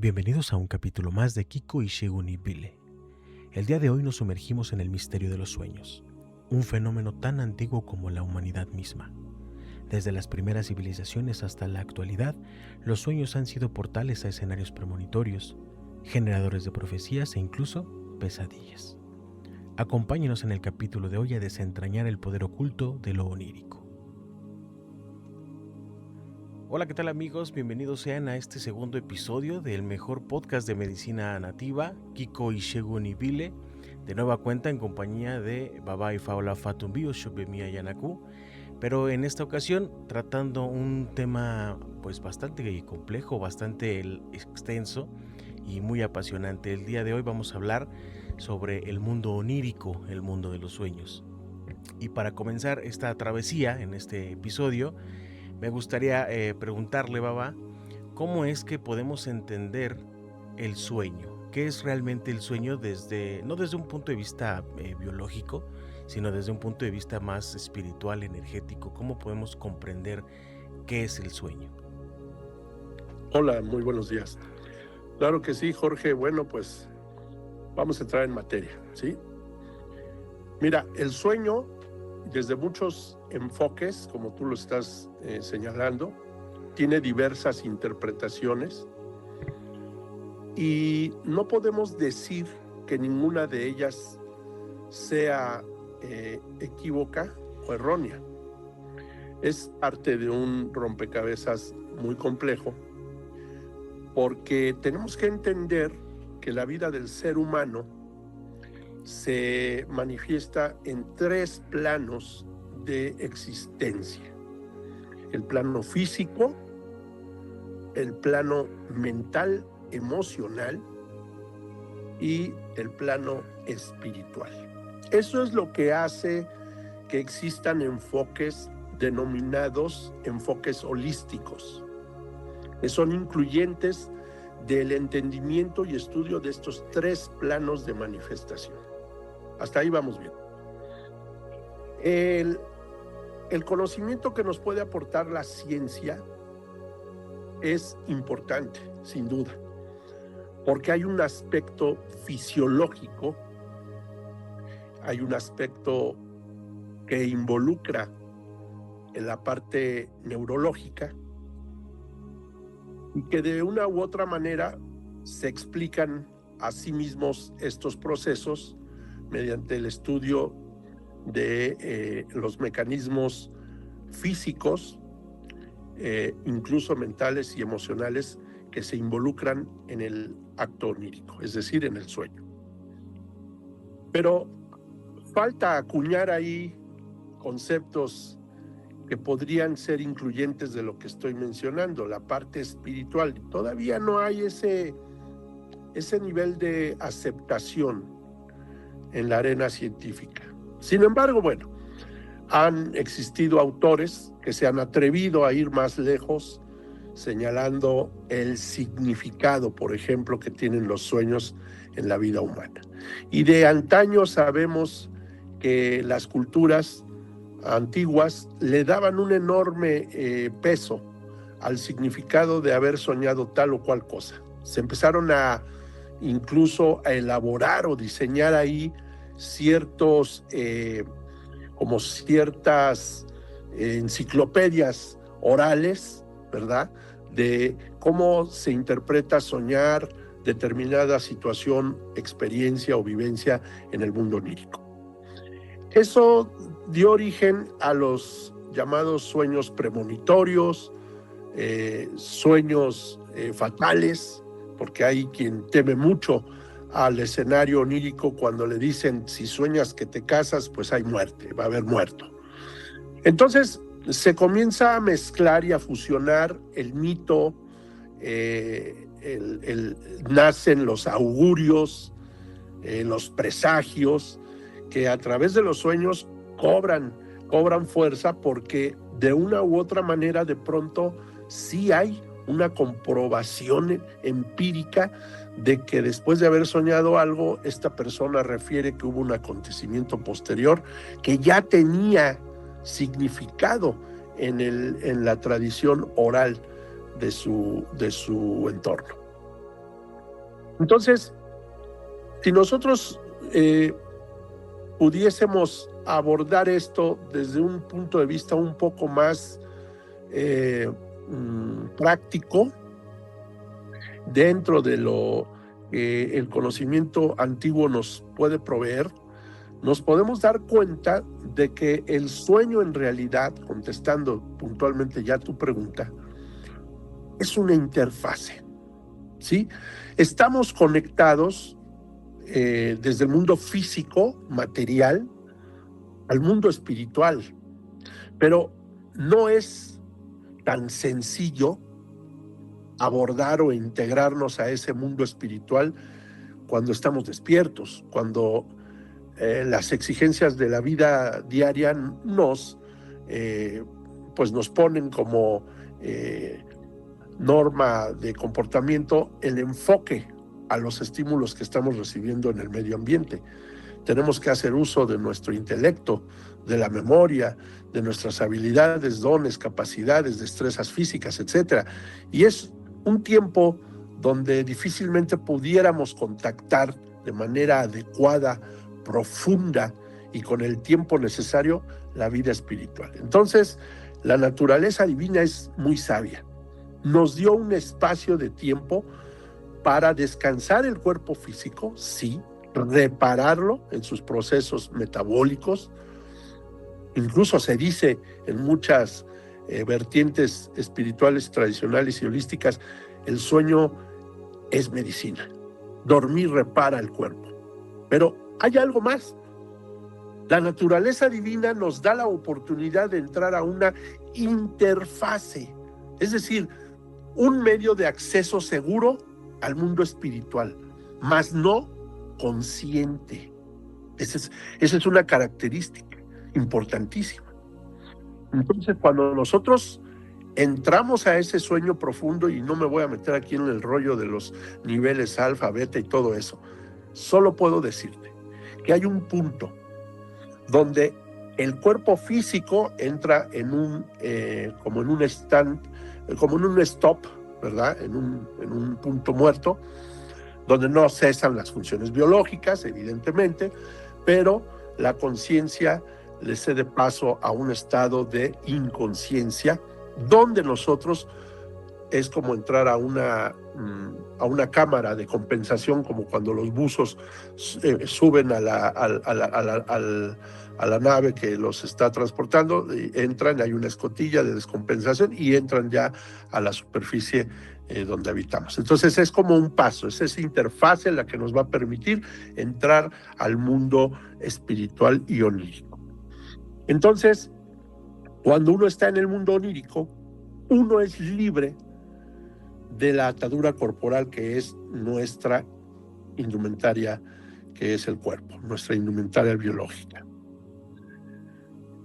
Bienvenidos a un capítulo más de Kiko Ishegu ni Bile. El día de hoy nos sumergimos en el misterio de los sueños, un fenómeno tan antiguo como la humanidad misma. Desde las primeras civilizaciones hasta la actualidad, los sueños han sido portales a escenarios premonitorios, generadores de profecías e incluso pesadillas. Acompáñenos en el capítulo de hoy a desentrañar el poder oculto de lo onírico. Hola, ¿qué tal amigos? Bienvenidos sean a este segundo episodio del mejor podcast de medicina nativa, Kiko Ishegu ni Bile, de nueva cuenta en compañía de Baba y Faula Fatumbio Shubemia Yanaku, pero en esta ocasión tratando un tema pues bastante complejo, bastante extenso y muy apasionante. El día de hoy vamos a hablar sobre el mundo onírico, el mundo de los sueños. Y para comenzar esta travesía en este episodio, me gustaría preguntarle, Baba, ¿cómo es que podemos entender el sueño? ¿Qué es realmente el sueño no desde un punto de vista biológico, sino desde un punto de vista más espiritual, energético? ¿Cómo podemos comprender qué es el sueño? Hola, muy buenos días. Claro que sí, Jorge. Bueno, pues vamos a entrar en materia, ¿sí? Mira, el sueño, desde muchos enfoques, como tú lo estás señalando, tiene diversas interpretaciones y no podemos decir que ninguna de ellas sea equívoca o errónea. Es parte de un rompecabezas muy complejo porque tenemos que entender que la vida del ser humano se manifiesta en tres planos de existencia: el plano físico, el plano mental, emocional y el plano espiritual. Eso es lo que hace que existan enfoques denominados enfoques holísticos, que son incluyentes del entendimiento y estudio de estos tres planos de manifestación. Hasta ahí vamos bien. El conocimiento que nos puede aportar la ciencia es importante, sin duda, porque hay un aspecto fisiológico, hay un aspecto que involucra en la parte neurológica y que de una u otra manera se explican a sí mismos estos procesos mediante el estudio de los mecanismos físicos, incluso mentales y emocionales, que se involucran en el acto onírico, es decir, en el sueño. Pero falta acuñar ahí conceptos que podrían ser incluyentes de lo que estoy mencionando, la parte espiritual. Todavía no hay ese nivel de aceptación en la arena científica. Sin embargo, bueno, han existido autores que se han atrevido a ir más lejos, señalando el significado, por ejemplo, que tienen los sueños en la vida humana. Y de antaño sabemos que las culturas antiguas le daban un enorme peso al significado de haber soñado tal o cual cosa. Se empezaron incluso a elaborar o diseñar ahí ciertas enciclopedias orales, ¿verdad?, de cómo se interpreta soñar determinada situación, experiencia o vivencia en el mundo onírico. Eso dio origen a los llamados sueños premonitorios, sueños fatales, porque hay quien teme mucho al escenario onírico cuando le dicen: si sueñas que te casas, pues hay muerte, va a haber muerto. Entonces se comienza a mezclar y a fusionar el mito, nacen los augurios, los presagios, que a través de los sueños cobran fuerza, porque de una u otra manera de pronto sí hay una comprobación empírica de que después de haber soñado algo, esta persona refiere que hubo un acontecimiento posterior que ya tenía significado en la tradición oral de su entorno. Entonces, si nosotros pudiésemos abordar esto desde un punto de vista un poco más práctico, dentro de lo que el conocimiento antiguo nos puede proveer, nos podemos dar cuenta de que el sueño en realidad, contestando puntualmente ya tu pregunta, es una interfase, ¿sí? Estamos conectados desde el mundo físico, material, al mundo espiritual, pero no es tan sencillo abordar o integrarnos a ese mundo espiritual cuando estamos despiertos, cuando las exigencias de la vida diaria pues nos ponen como norma de comportamiento el enfoque a los estímulos que estamos recibiendo en el medio ambiente. Tenemos que hacer uso de nuestro intelecto, de la memoria, de nuestras habilidades, dones, capacidades, destrezas físicas, etc. Y es un tiempo donde difícilmente pudiéramos contactar de manera adecuada, profunda y con el tiempo necesario la vida espiritual. Entonces, la naturaleza divina es muy sabia. Nos dio un espacio de tiempo para descansar el cuerpo físico, sí, repararlo en sus procesos metabólicos. Incluso se dice en muchas vertientes espirituales tradicionales y holísticas, el sueño es medicina. Dormir repara el cuerpo. Pero hay algo más. La naturaleza divina nos da la oportunidad de entrar a una interfase, es decir, un medio de acceso seguro al mundo espiritual, mas no consciente. Esa es una característica importantísima. Entonces, cuando nosotros entramos a ese sueño profundo, y no me voy a meter aquí en el rollo de los niveles alfa, beta y todo eso, solo puedo decirte que hay un punto donde el cuerpo físico entra en como en un stand, como en un stop, ¿verdad? En un punto muerto, donde no cesan las funciones biológicas, evidentemente, pero la conciencia le cede paso a un estado de inconsciencia, donde nosotros es como entrar a una cámara de compensación, como cuando los buzos suben a la nave que los está transportando, entran, hay una escotilla de descompensación y entran ya a la superficie donde habitamos. Entonces es como un paso, es esa interfase la que nos va a permitir entrar al mundo espiritual y onírico. Entonces, cuando uno está en el mundo onírico, uno es libre de la atadura corporal que es nuestra indumentaria, que es el cuerpo, nuestra indumentaria biológica.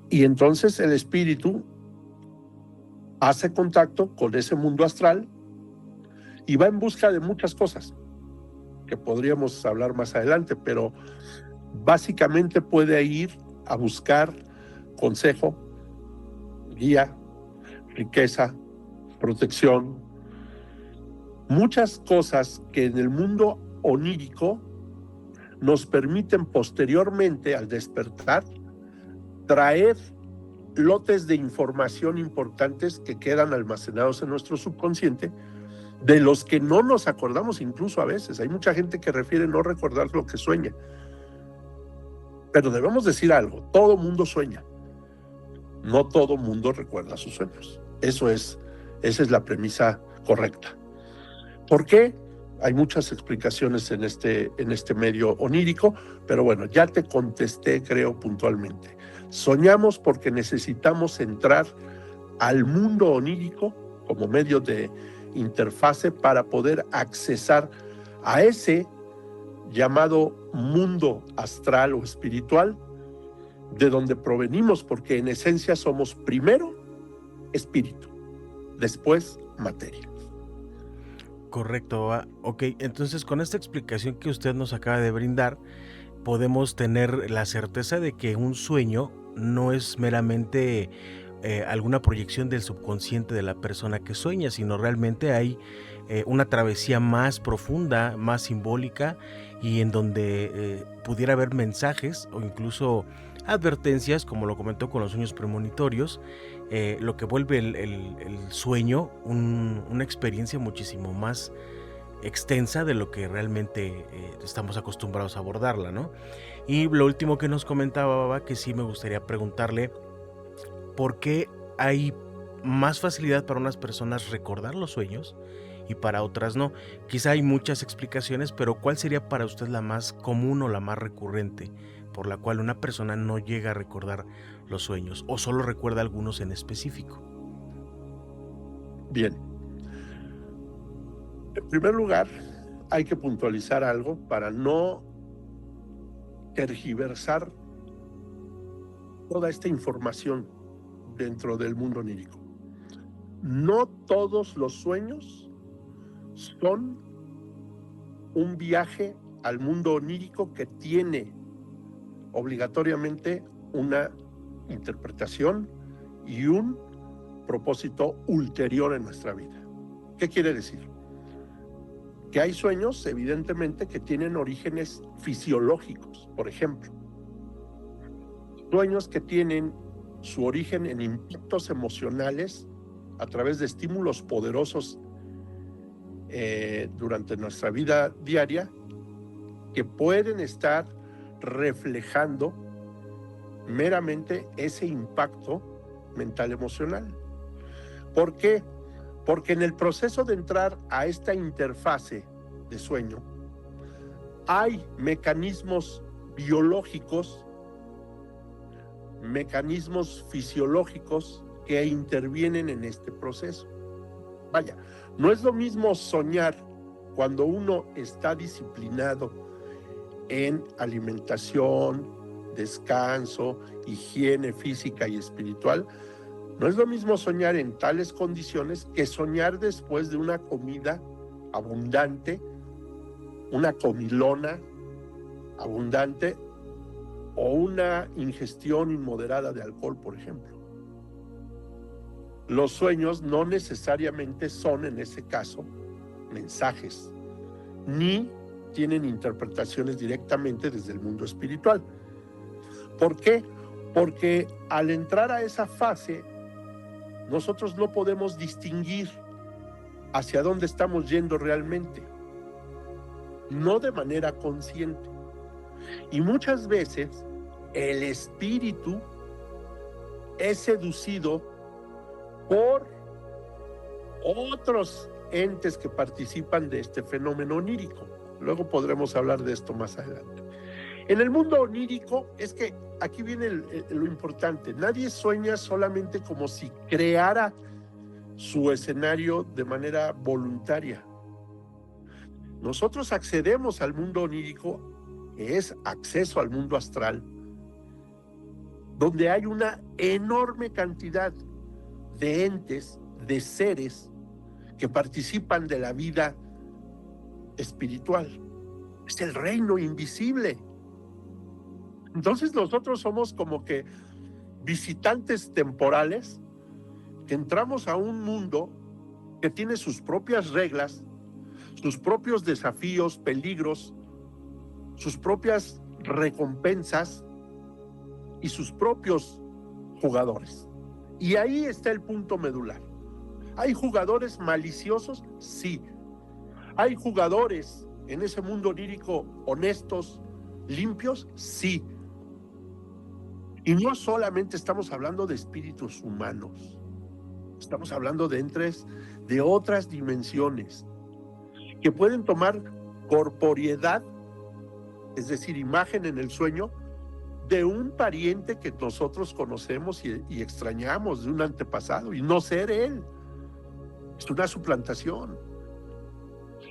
Y entonces el espíritu hace contacto con ese mundo astral y va en busca de muchas cosas que podríamos hablar más adelante, pero básicamente puede ir a buscar consejo, guía, riqueza, protección, muchas cosas que en el mundo onírico nos permiten posteriormente, al despertar, traer lotes de información importantes que quedan almacenados en nuestro subconsciente, de los que no nos acordamos incluso a veces. Hay mucha gente que refiere no recordar lo que sueña. Pero debemos decir algo, todo mundo sueña. No todo mundo recuerda sus sueños. Esa es la premisa correcta. ¿Por qué? Hay muchas explicaciones en este medio onírico, pero bueno, ya te contesté, creo, puntualmente. Soñamos porque necesitamos entrar al mundo onírico como medio de interfase para poder accesar a ese llamado mundo astral o espiritual, de donde provenimos, porque en esencia somos primero espíritu, después materia. Correcto. Ok, entonces con esta explicación que usted nos acaba de brindar, podemos tener la certeza de que un sueño no es meramente alguna proyección del subconsciente de la persona que sueña, sino realmente hay una travesía más profunda, más simbólica, y en donde pudiera haber mensajes o incluso advertencias, como lo comentó con los sueños premonitorios, lo que vuelve el sueño una experiencia muchísimo más extensa de lo que realmente estamos acostumbrados a abordarla, ¿no? Y lo último que nos comentaba, Baba, que sí me gustaría preguntarle, ¿por qué hay más facilidad para unas personas recordar los sueños y para otras no? Quizá hay muchas explicaciones, pero ¿cuál sería para usted la más común o la más recurrente por la cual una persona no llega a recordar los sueños o solo recuerda algunos en específico? Bien, en primer lugar, hay que puntualizar algo para no tergiversar toda esta información dentro del mundo onírico. No todos los sueños son un viaje al mundo onírico que tiene obligatoriamente una interpretación y un propósito ulterior en nuestra vida. ¿Qué quiere decir? Que hay sueños, evidentemente, que tienen orígenes fisiológicos, por ejemplo. Sueños que tienen su origen en impactos emocionales a través de estímulos poderosos durante nuestra vida diaria, que pueden estar reflejando meramente ese impacto mental emocional. ¿Por qué? Porque en el proceso de entrar a esta interfase de sueño hay mecanismos biológicos, mecanismos fisiológicos que intervienen en este proceso. Vaya, no es lo mismo soñar cuando uno está disciplinado en alimentación, descanso, higiene física y espiritual. No es lo mismo soñar en tales condiciones que soñar después de una comida abundante, una comilona abundante o una ingestión inmoderada de alcohol, por ejemplo. Los sueños no necesariamente son, en ese caso, mensajes, ni tienen interpretaciones directamente desde el mundo espiritual. ¿Por qué? Porque al entrar a esa fase, nosotros no podemos distinguir hacia dónde estamos yendo realmente, no de manera consciente. Y muchas veces el espíritu es seducido por otros entes que participan de este fenómeno onírico. Luego podremos hablar de esto más adelante. En el mundo onírico, es que aquí viene lo importante. Nadie sueña solamente como si creara su escenario de manera voluntaria. Nosotros accedemos al mundo onírico, que es acceso al mundo astral, donde hay una enorme cantidad de entes, de seres que participan de la vida espiritual. Es el reino invisible. Entonces nosotros somos como que visitantes temporales que entramos a un mundo que tiene sus propias reglas, sus propios desafíos, peligros, sus propias recompensas y sus propios jugadores. Y ahí está el punto medular. ¿Hay jugadores maliciosos? Sí. ¿Hay jugadores en ese mundo onírico honestos, limpios? Sí. Y no solamente estamos hablando de espíritus humanos, estamos hablando de entes de otras dimensiones que pueden tomar corporeidad, es decir, imagen en el sueño de un pariente que nosotros conocemos y extrañamos, de un antepasado, y no ser él. Es una suplantación.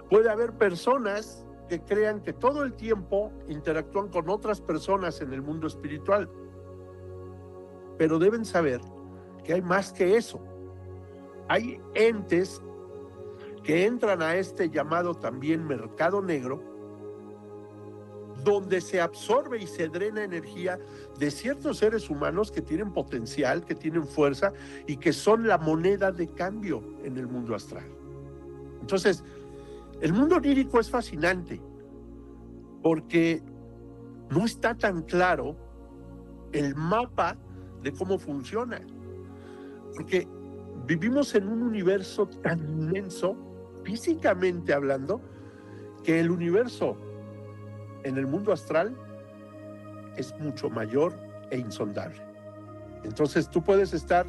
Puede haber personas que crean que todo el tiempo interactúan con otras personas en el mundo espiritual, pero deben saber que hay más que eso. Hay entes que entran a este llamado también mercado negro, donde se absorbe y se drena energía de ciertos seres humanos que tienen potencial, que tienen fuerza y que son la moneda de cambio en el mundo astral. Entonces, el mundo onírico es fascinante porque no está tan claro el mapa de cómo funciona. Porque vivimos en un universo tan inmenso, físicamente hablando, que el universo en el mundo astral es mucho mayor e insondable. Entonces tú puedes estar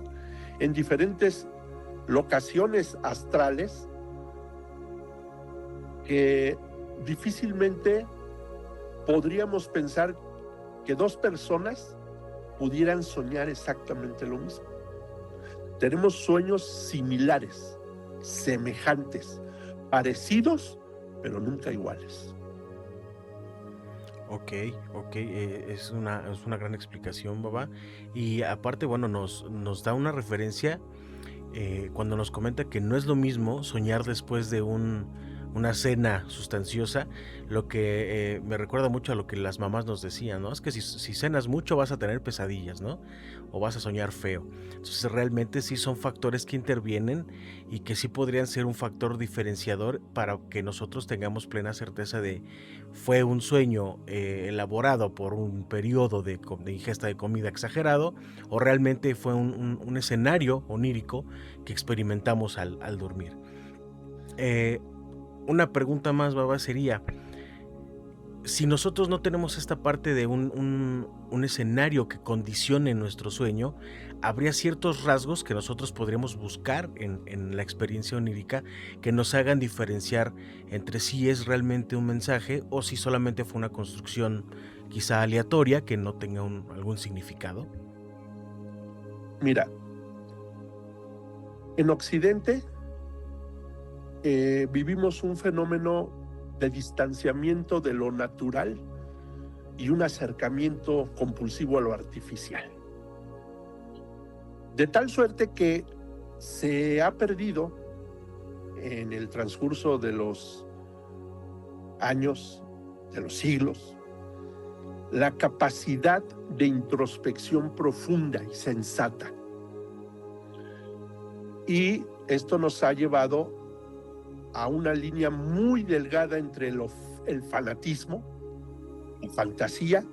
en diferentes locaciones astrales que difícilmente podríamos pensar que dos personas pudieran soñar exactamente lo mismo. Tenemos sueños similares, semejantes, parecidos, pero nunca iguales. Ok, es una gran explicación, Baba. Y aparte, bueno, nos da una referencia cuando nos comenta que no es lo mismo soñar después de una cena sustanciosa, lo que me recuerda mucho a lo que las mamás nos decían, ¿no? Es que si cenas mucho vas a tener pesadillas, ¿no? O vas a soñar feo. Entonces realmente sí son factores que intervienen y que sí podrían ser un factor diferenciador para que nosotros tengamos plena certeza de fue un sueño elaborado por un periodo de ingesta de comida exagerado o realmente fue un escenario onírico que experimentamos al dormir. Una pregunta más, Baba, sería, si nosotros no tenemos esta parte de un escenario que condicione nuestro sueño, ¿habría ciertos rasgos que nosotros podríamos buscar en la experiencia onírica que nos hagan diferenciar entre si es realmente un mensaje o si solamente fue una construcción quizá aleatoria que no tenga algún significado? Mira, en Occidente vivimos un fenómeno de distanciamiento de lo natural y un acercamiento compulsivo a lo artificial. De tal suerte que se ha perdido en el transcurso de los años, de los siglos, la capacidad de introspección profunda y sensata. Y esto nos ha llevado a una línea muy delgada entre el fanatismo, la fantasía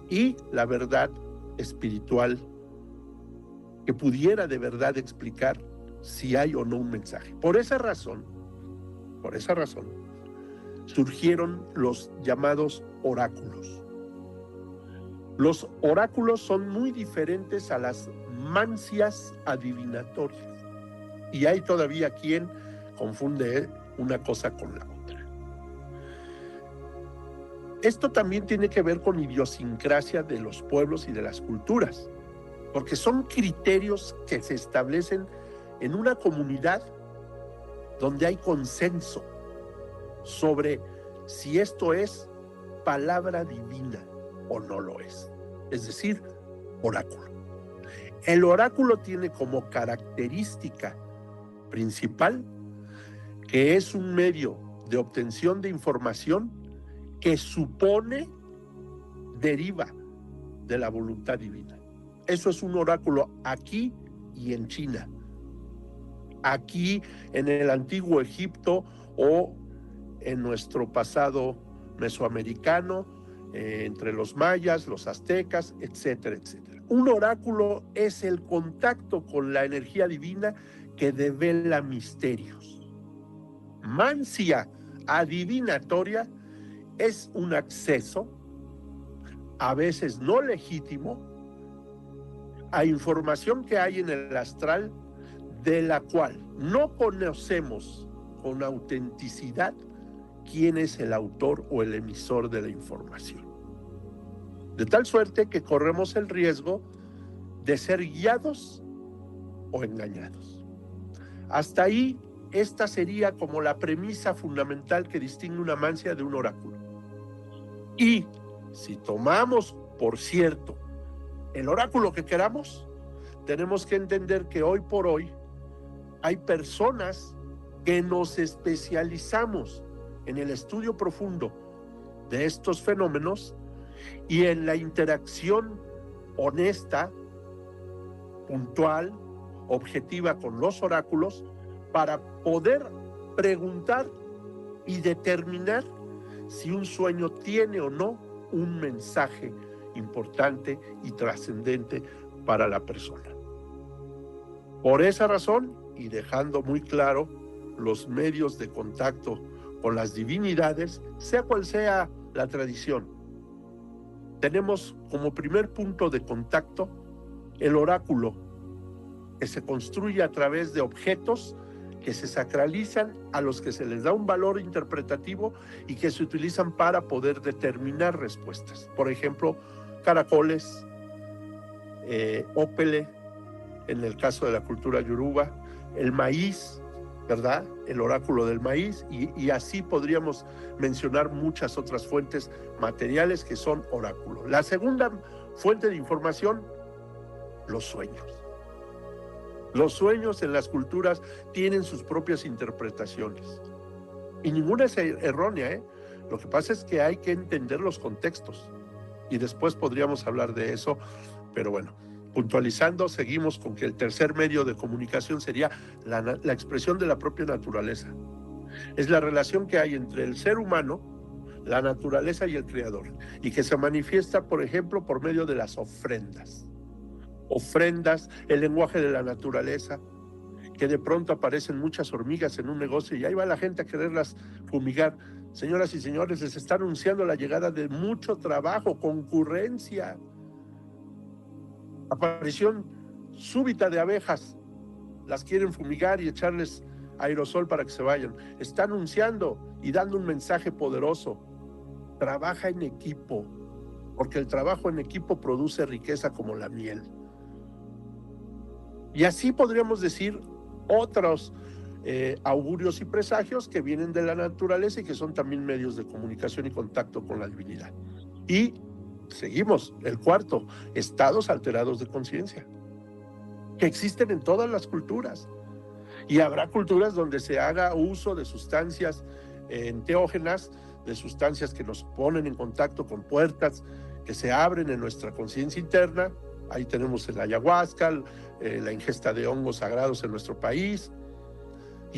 y la verdad espiritual que pudiera de verdad explicar si hay o no un mensaje. Por esa razón, surgieron los llamados oráculos. Los oráculos son muy diferentes a las mancias adivinatorias. Y hay todavía quien confunde una cosa con la otra. Esto también tiene que ver con idiosincrasia de los pueblos y de las culturas, porque son criterios que se establecen en una comunidad donde hay consenso sobre si esto es palabra divina o no lo es. Es decir, oráculo. El oráculo tiene como característica principal que es un medio de obtención de información que supone deriva de la voluntad divina. Eso es un oráculo aquí y en China, aquí en el antiguo Egipto o en nuestro pasado mesoamericano, entre los mayas, los aztecas, etcétera, etcétera. Un oráculo es el contacto con la energía divina que devela misterios. Mancia adivinatoria es un acceso, a veces no legítimo, a información que hay en el astral de la cual no conocemos con autenticidad quién es el autor o el emisor de la información. De tal suerte que corremos el riesgo de ser guiados o engañados. Hasta ahí, esta sería como la premisa fundamental que distingue una mancia de un oráculo. Y si tomamos, por cierto, el oráculo que queramos, tenemos que entender que hoy por hoy hay personas que nos especializamos en el estudio profundo de estos fenómenos y en la interacción honesta, puntual, objetiva con los oráculos para poder preguntar y determinar si un sueño tiene o no un mensaje importante y trascendente para la persona. Por esa razón, y dejando muy claro los medios de contacto con las divinidades, sea cual sea la tradición, tenemos como primer punto de contacto el oráculo, que se construye a través de objetos que se sacralizan, a los que se les da un valor interpretativo y que se utilizan para poder determinar respuestas. Por ejemplo, caracoles, ópele, en el caso de la cultura yoruba, el maíz, ¿verdad? El oráculo del maíz, y así podríamos mencionar muchas otras fuentes materiales que son oráculos. La segunda fuente de información, los sueños. Los sueños en las culturas tienen sus propias interpretaciones. Y ninguna es errónea, ¿eh? Lo que pasa es que hay que entender los contextos. Y después podríamos hablar de eso, pero bueno, puntualizando, seguimos con que el tercer medio de comunicación sería la expresión de la propia naturaleza. Es la relación que hay entre el ser humano, la naturaleza y el creador, y que se manifiesta, por ejemplo, por medio de las ofrendas. Ofrendas, el lenguaje de la naturaleza, que de pronto aparecen muchas hormigas en un negocio y ahí va la gente a quererlas fumigar. Señoras y señores, les está anunciando la llegada de mucho trabajo, concurrencia, aparición súbita de abejas, las quieren fumigar y echarles aerosol para que se vayan. Está anunciando y dando un mensaje poderoso. Trabaja en equipo, porque el trabajo en equipo produce riqueza como la miel. Y así podríamos decir otros augurios y presagios que vienen de la naturaleza y que son también medios de comunicación y contacto con la divinidad. Y seguimos, el cuarto, estados alterados de conciencia, que existen en todas las culturas. Y habrá culturas donde se haga uso de sustancias enteógenas, de sustancias que nos ponen en contacto con puertas que se abren en nuestra conciencia interna. Ahí tenemos el ayahuasca, la ingesta de hongos sagrados en nuestro país.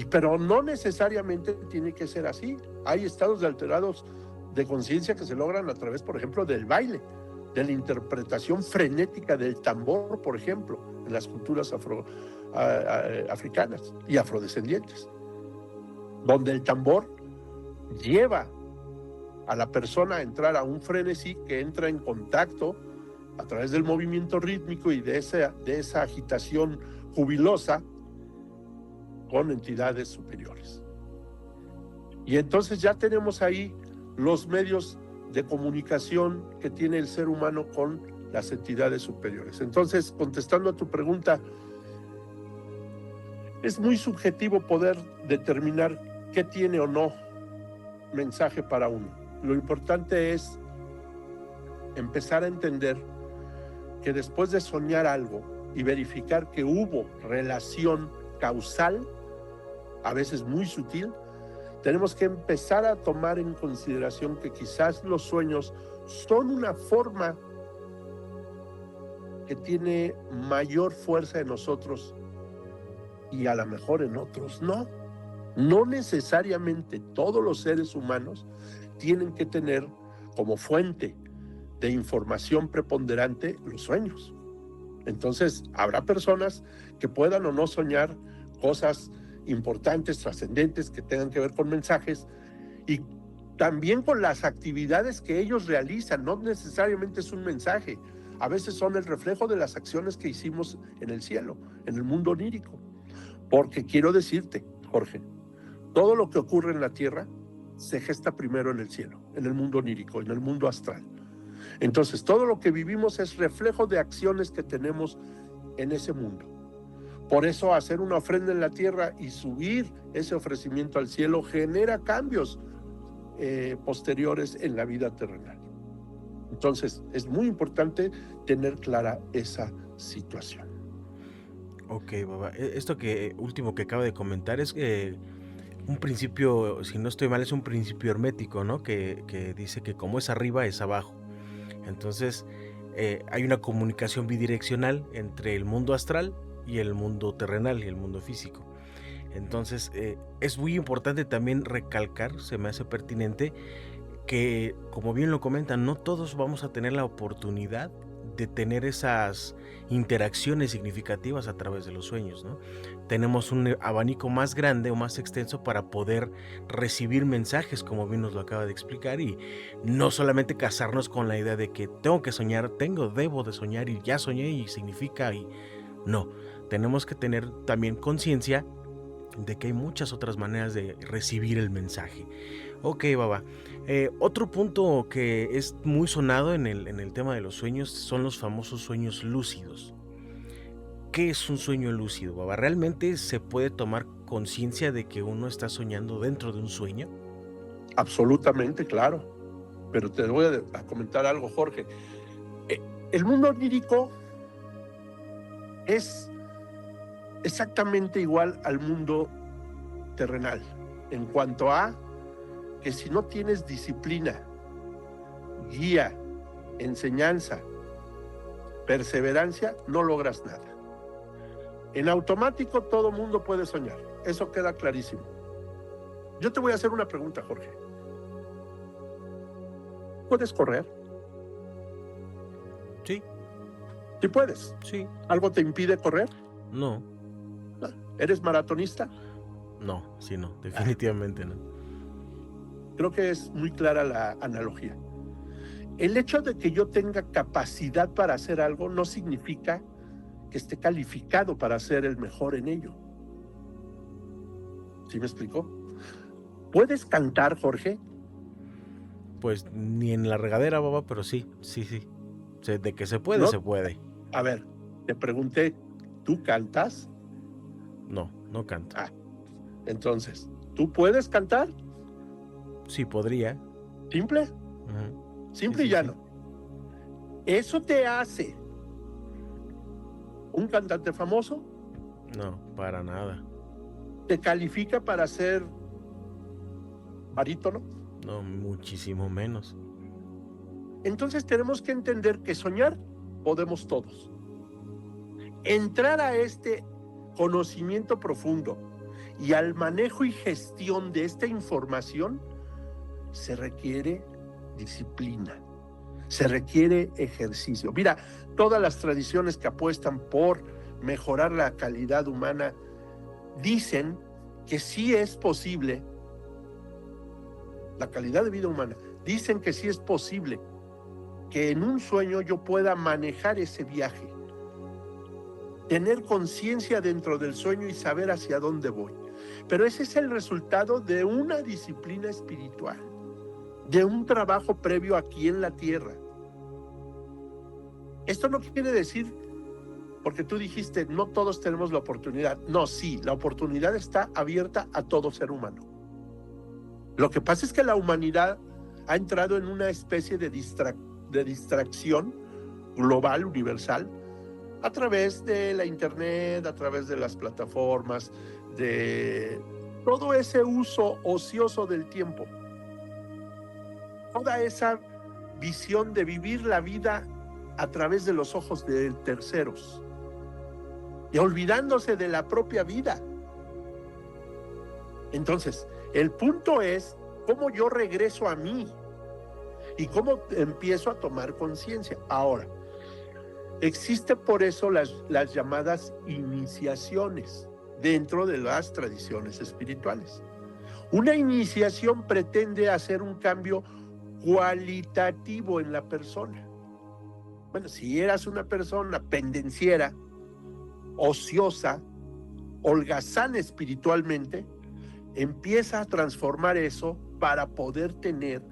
Pero no necesariamente tiene que ser así. Hay estados alterados de conciencia que se logran a través, por ejemplo, del baile, de la interpretación frenética del tambor, por ejemplo, en las culturas africanas y afrodescendientes, donde el tambor lleva a la persona a entrar a un frenesí que entra en contacto a través del movimiento rítmico y de esa agitación jubilosa con entidades superiores. Y entonces ya tenemos ahí los medios de comunicación que tiene el ser humano con las entidades superiores. Entonces, contestando a tu pregunta, es muy subjetivo poder determinar qué tiene o no mensaje para uno. Lo importante es empezar a entender que después de soñar algo y verificar que hubo relación causal, a veces muy sutil, tenemos que empezar a tomar en consideración que quizás los sueños son una forma que tiene mayor fuerza en nosotros y a lo mejor en otros no. No necesariamente todos los seres humanos tienen que tener como fuente de información preponderante los sueños. Entonces, habrá personas que puedan o no soñar cosas importantes, trascendentes, que tengan que ver con mensajes y también con las actividades que ellos realizan. No necesariamente es un mensaje, a veces son el reflejo de las acciones que hicimos en el cielo, en el mundo onírico. Porque quiero decirte, Jorge, todo lo que ocurre en la tierra se gesta primero en el cielo, en el mundo onírico, en el mundo astral. Entonces, todo lo que vivimos es reflejo de acciones que tenemos en ese mundo. Por eso, hacer una ofrenda en la tierra y subir ese ofrecimiento al cielo genera cambios posteriores en la vida terrenal. Entonces, es muy importante tener clara esa situación. Ok, Baba. Esto último que acaba de comentar es un principio, si no estoy mal, es un principio hermético, ¿no? Que dice que como es arriba, es abajo. Entonces, hay una comunicación bidireccional entre el mundo astral y el mundo terrenal y el mundo físico. Entonces, es muy importante también recalcar, se me hace pertinente, que, como bien lo comentan, no todos vamos a tener la oportunidad de tener esas interacciones significativas a través de los sueños, ¿no? Tenemos un abanico más grande o más extenso para poder recibir mensajes, como bien nos lo acaba de explicar, y no solamente casarnos con la idea de que tengo que soñar, debo de soñar y ya soñé y significa, y no, tenemos que tener también conciencia de que hay muchas otras maneras de recibir el mensaje. Ok, Baba. Otro punto que es muy sonado en el tema de los sueños son los famosos sueños lúcidos. ¿Qué es un sueño lúcido, Baba? ¿Realmente se puede tomar conciencia de que uno está soñando dentro de un sueño? Absolutamente, claro. Pero te voy a comentar algo, Jorge. El mundo onírico es exactamente igual al mundo terrenal, en cuanto a que si no tienes disciplina, guía, enseñanza, perseverancia, no logras nada. En automático todo mundo puede soñar, eso queda clarísimo. Yo te voy a hacer una pregunta, Jorge. ¿Puedes correr? Sí. ¿Sí puedes? Sí. ¿Algo te impide correr? No. ¿Eres maratonista? No, sí, no, definitivamente no. Creo que es muy clara la analogía. El hecho de que yo tenga capacidad para hacer algo no significa que esté calificado para ser el mejor en ello. ¿Sí me explicó? ¿Puedes cantar, Jorge? Pues ni en la regadera, Baba, pero sí. De que se puede, No. se puede. A ver, te pregunté, ¿tú cantas? No, no canto. Entonces, ¿tú puedes cantar? Sí, podría. ¿Simple? Simple y llano. ¿Eso te hace un cantante famoso? No, para nada. ¿Te califica para ser barítono? No, muchísimo menos. Entonces tenemos que entender que soñar podemos todos. Entrar a este conocimiento profundo y al manejo y gestión de esta información se requiere disciplina, se requiere ejercicio. Mira, todas las tradiciones que apuestan por mejorar la calidad humana dicen que sí es posible, la calidad de vida humana, dicen que sí es posible que en un sueño yo pueda manejar ese viaje, tener conciencia dentro del sueño y saber hacia dónde voy. Pero ese es el resultado de una disciplina espiritual, de un trabajo previo aquí en la tierra. Esto no quiere decir, porque tú dijiste, no todos tenemos la oportunidad. No, sí, la oportunidad está abierta a todo ser humano. Lo que pasa es que la humanidad ha entrado en una especie de distracción global, universal, a través de la internet, a través de las plataformas, de todo ese uso ocioso del tiempo. Toda esa visión de vivir la vida a través de los ojos de terceros y olvidándose de la propia vida. Entonces, el punto es cómo yo regreso a mí y cómo empiezo a tomar conciencia. Ahora, existe por eso las llamadas iniciaciones dentro de las tradiciones espirituales. Una iniciación pretende hacer un cambio cualitativo en la persona. Bueno, si eras una persona pendenciera, ociosa, holgazán espiritualmente, empieza a transformar eso para poder tener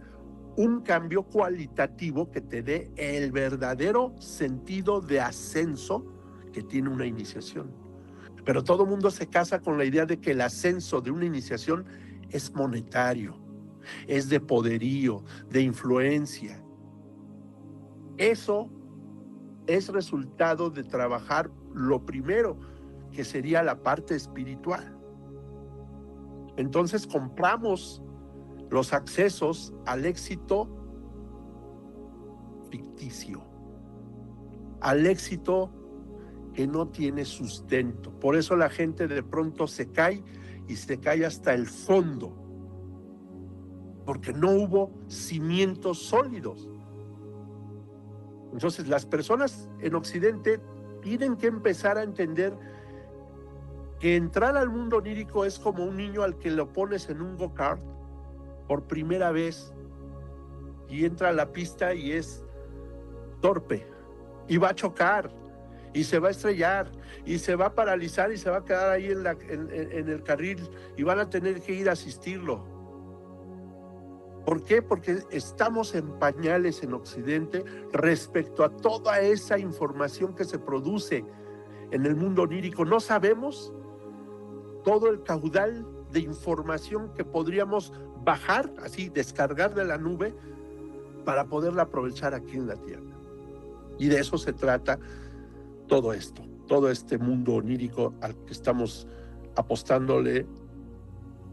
un cambio cualitativo que te dé el verdadero sentido de ascenso que tiene una iniciación. Pero todo mundo se casa con la idea de que el ascenso de una iniciación es monetario, es de poderío, de influencia. Eso es resultado de trabajar lo primero, que sería la parte espiritual. Entonces compramos los accesos al éxito ficticio, al éxito que no tiene sustento. Por eso la gente de pronto se cae y se cae hasta el fondo, porque no hubo cimientos sólidos. Entonces las personas en Occidente tienen que empezar a entender que entrar al mundo onírico es como un niño al que lo pones en un go-kart por primera vez y entra a la pista y es torpe y va a chocar y se va a estrellar y se va a paralizar y se va a quedar ahí en el carril y van a tener que ir a asistirlo. ¿Por qué? Porque estamos en pañales en Occidente respecto a toda esa información que se produce en el mundo onírico. No sabemos todo el caudal de información que podríamos bajar, así descargar de la nube para poderla aprovechar aquí en la Tierra. Y de eso se trata todo esto, todo este mundo onírico al que estamos apostándole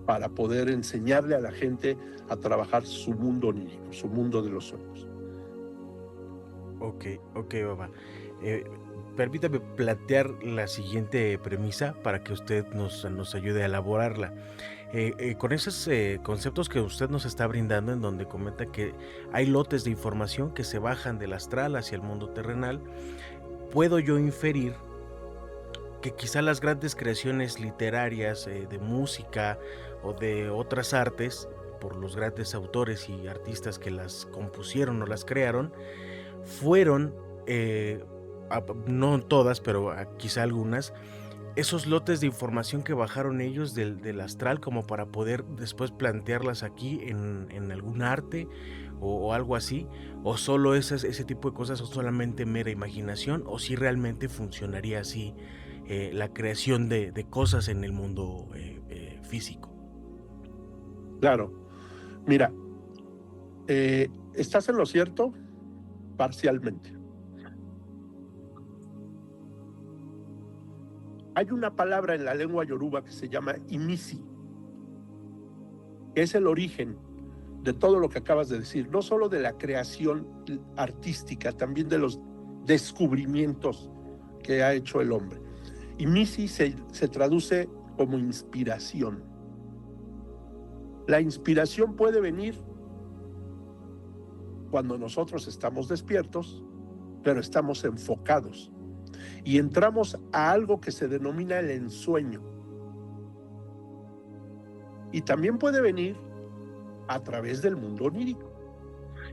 para poder enseñarle a la gente a trabajar su mundo onírico, su mundo de los sueños. Ok, Baba. Permítame plantear la siguiente premisa para que usted nos ayude a elaborarla. Con esos conceptos que usted nos está brindando, en donde comenta que hay lotes de información que se bajan del astral hacia el mundo terrenal, puedo yo inferir que quizá las grandes creaciones literarias, de música o de otras artes, por los grandes autores y artistas que las compusieron o las crearon, fueron, no todas, pero quizá algunas, esos lotes de información que bajaron ellos del astral como para poder después plantearlas aquí en algún arte o algo así, o solo ese tipo de cosas, o solamente mera imaginación, o si realmente funcionaría así la creación de cosas en el mundo físico. Claro, mira, estás en lo cierto parcialmente. Hay una palabra en la lengua yoruba que se llama imisi, que es el origen de todo lo que acabas de decir, no solo de la creación artística, también de los descubrimientos que ha hecho el hombre. Imisi se traduce como inspiración. La inspiración puede venir cuando nosotros estamos despiertos, pero estamos enfocados y entramos a algo que se denomina el ensueño. Y también puede venir a través del mundo onírico.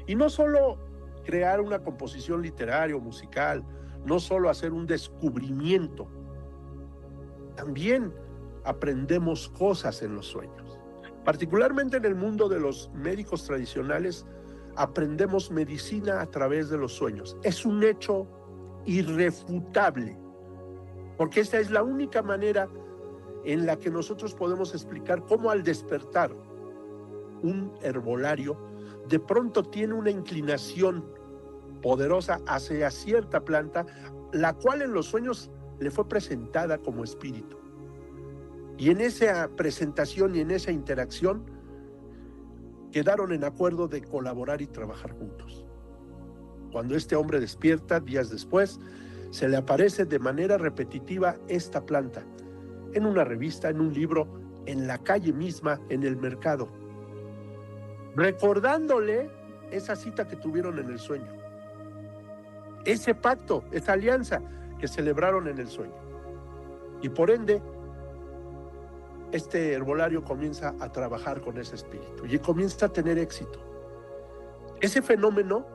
Y no solo crear una composición literaria o musical, no solo hacer un descubrimiento, también aprendemos cosas en los sueños. Particularmente en el mundo de los médicos tradicionales, aprendemos medicina a través de los sueños. Es un hecho irrefutable, porque esta es la única manera en la que nosotros podemos explicar cómo al despertar un herbolario de pronto tiene una inclinación poderosa hacia cierta planta, la cual en los sueños le fue presentada como espíritu. Y en esa presentación y en esa interacción quedaron en acuerdo de colaborar y trabajar juntos. Cuando este hombre despierta, días después, se le aparece de manera repetitiva esta planta, en una revista, en un libro, en la calle misma, en el mercado, recordándole esa cita que tuvieron en el sueño, ese pacto, esa alianza que celebraron en el sueño. Y por ende, este herbolario comienza a trabajar con ese espíritu y comienza a tener éxito. Ese fenómeno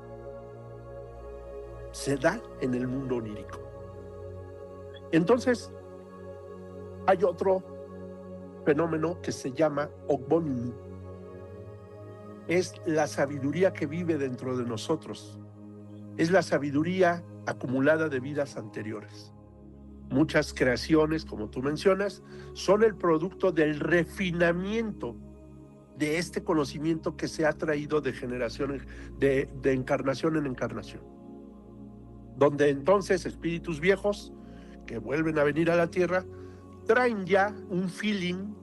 se da en el mundo onírico. Entonces, hay otro fenómeno que se llama Ogbonimu. Es la sabiduría que vive dentro de nosotros. Es la sabiduría acumulada de vidas anteriores. Muchas creaciones, como tú mencionas, son el producto del refinamiento de este conocimiento que se ha traído de generación, de encarnación en encarnación. Donde entonces espíritus viejos que vuelven a venir a la tierra traen ya un feeling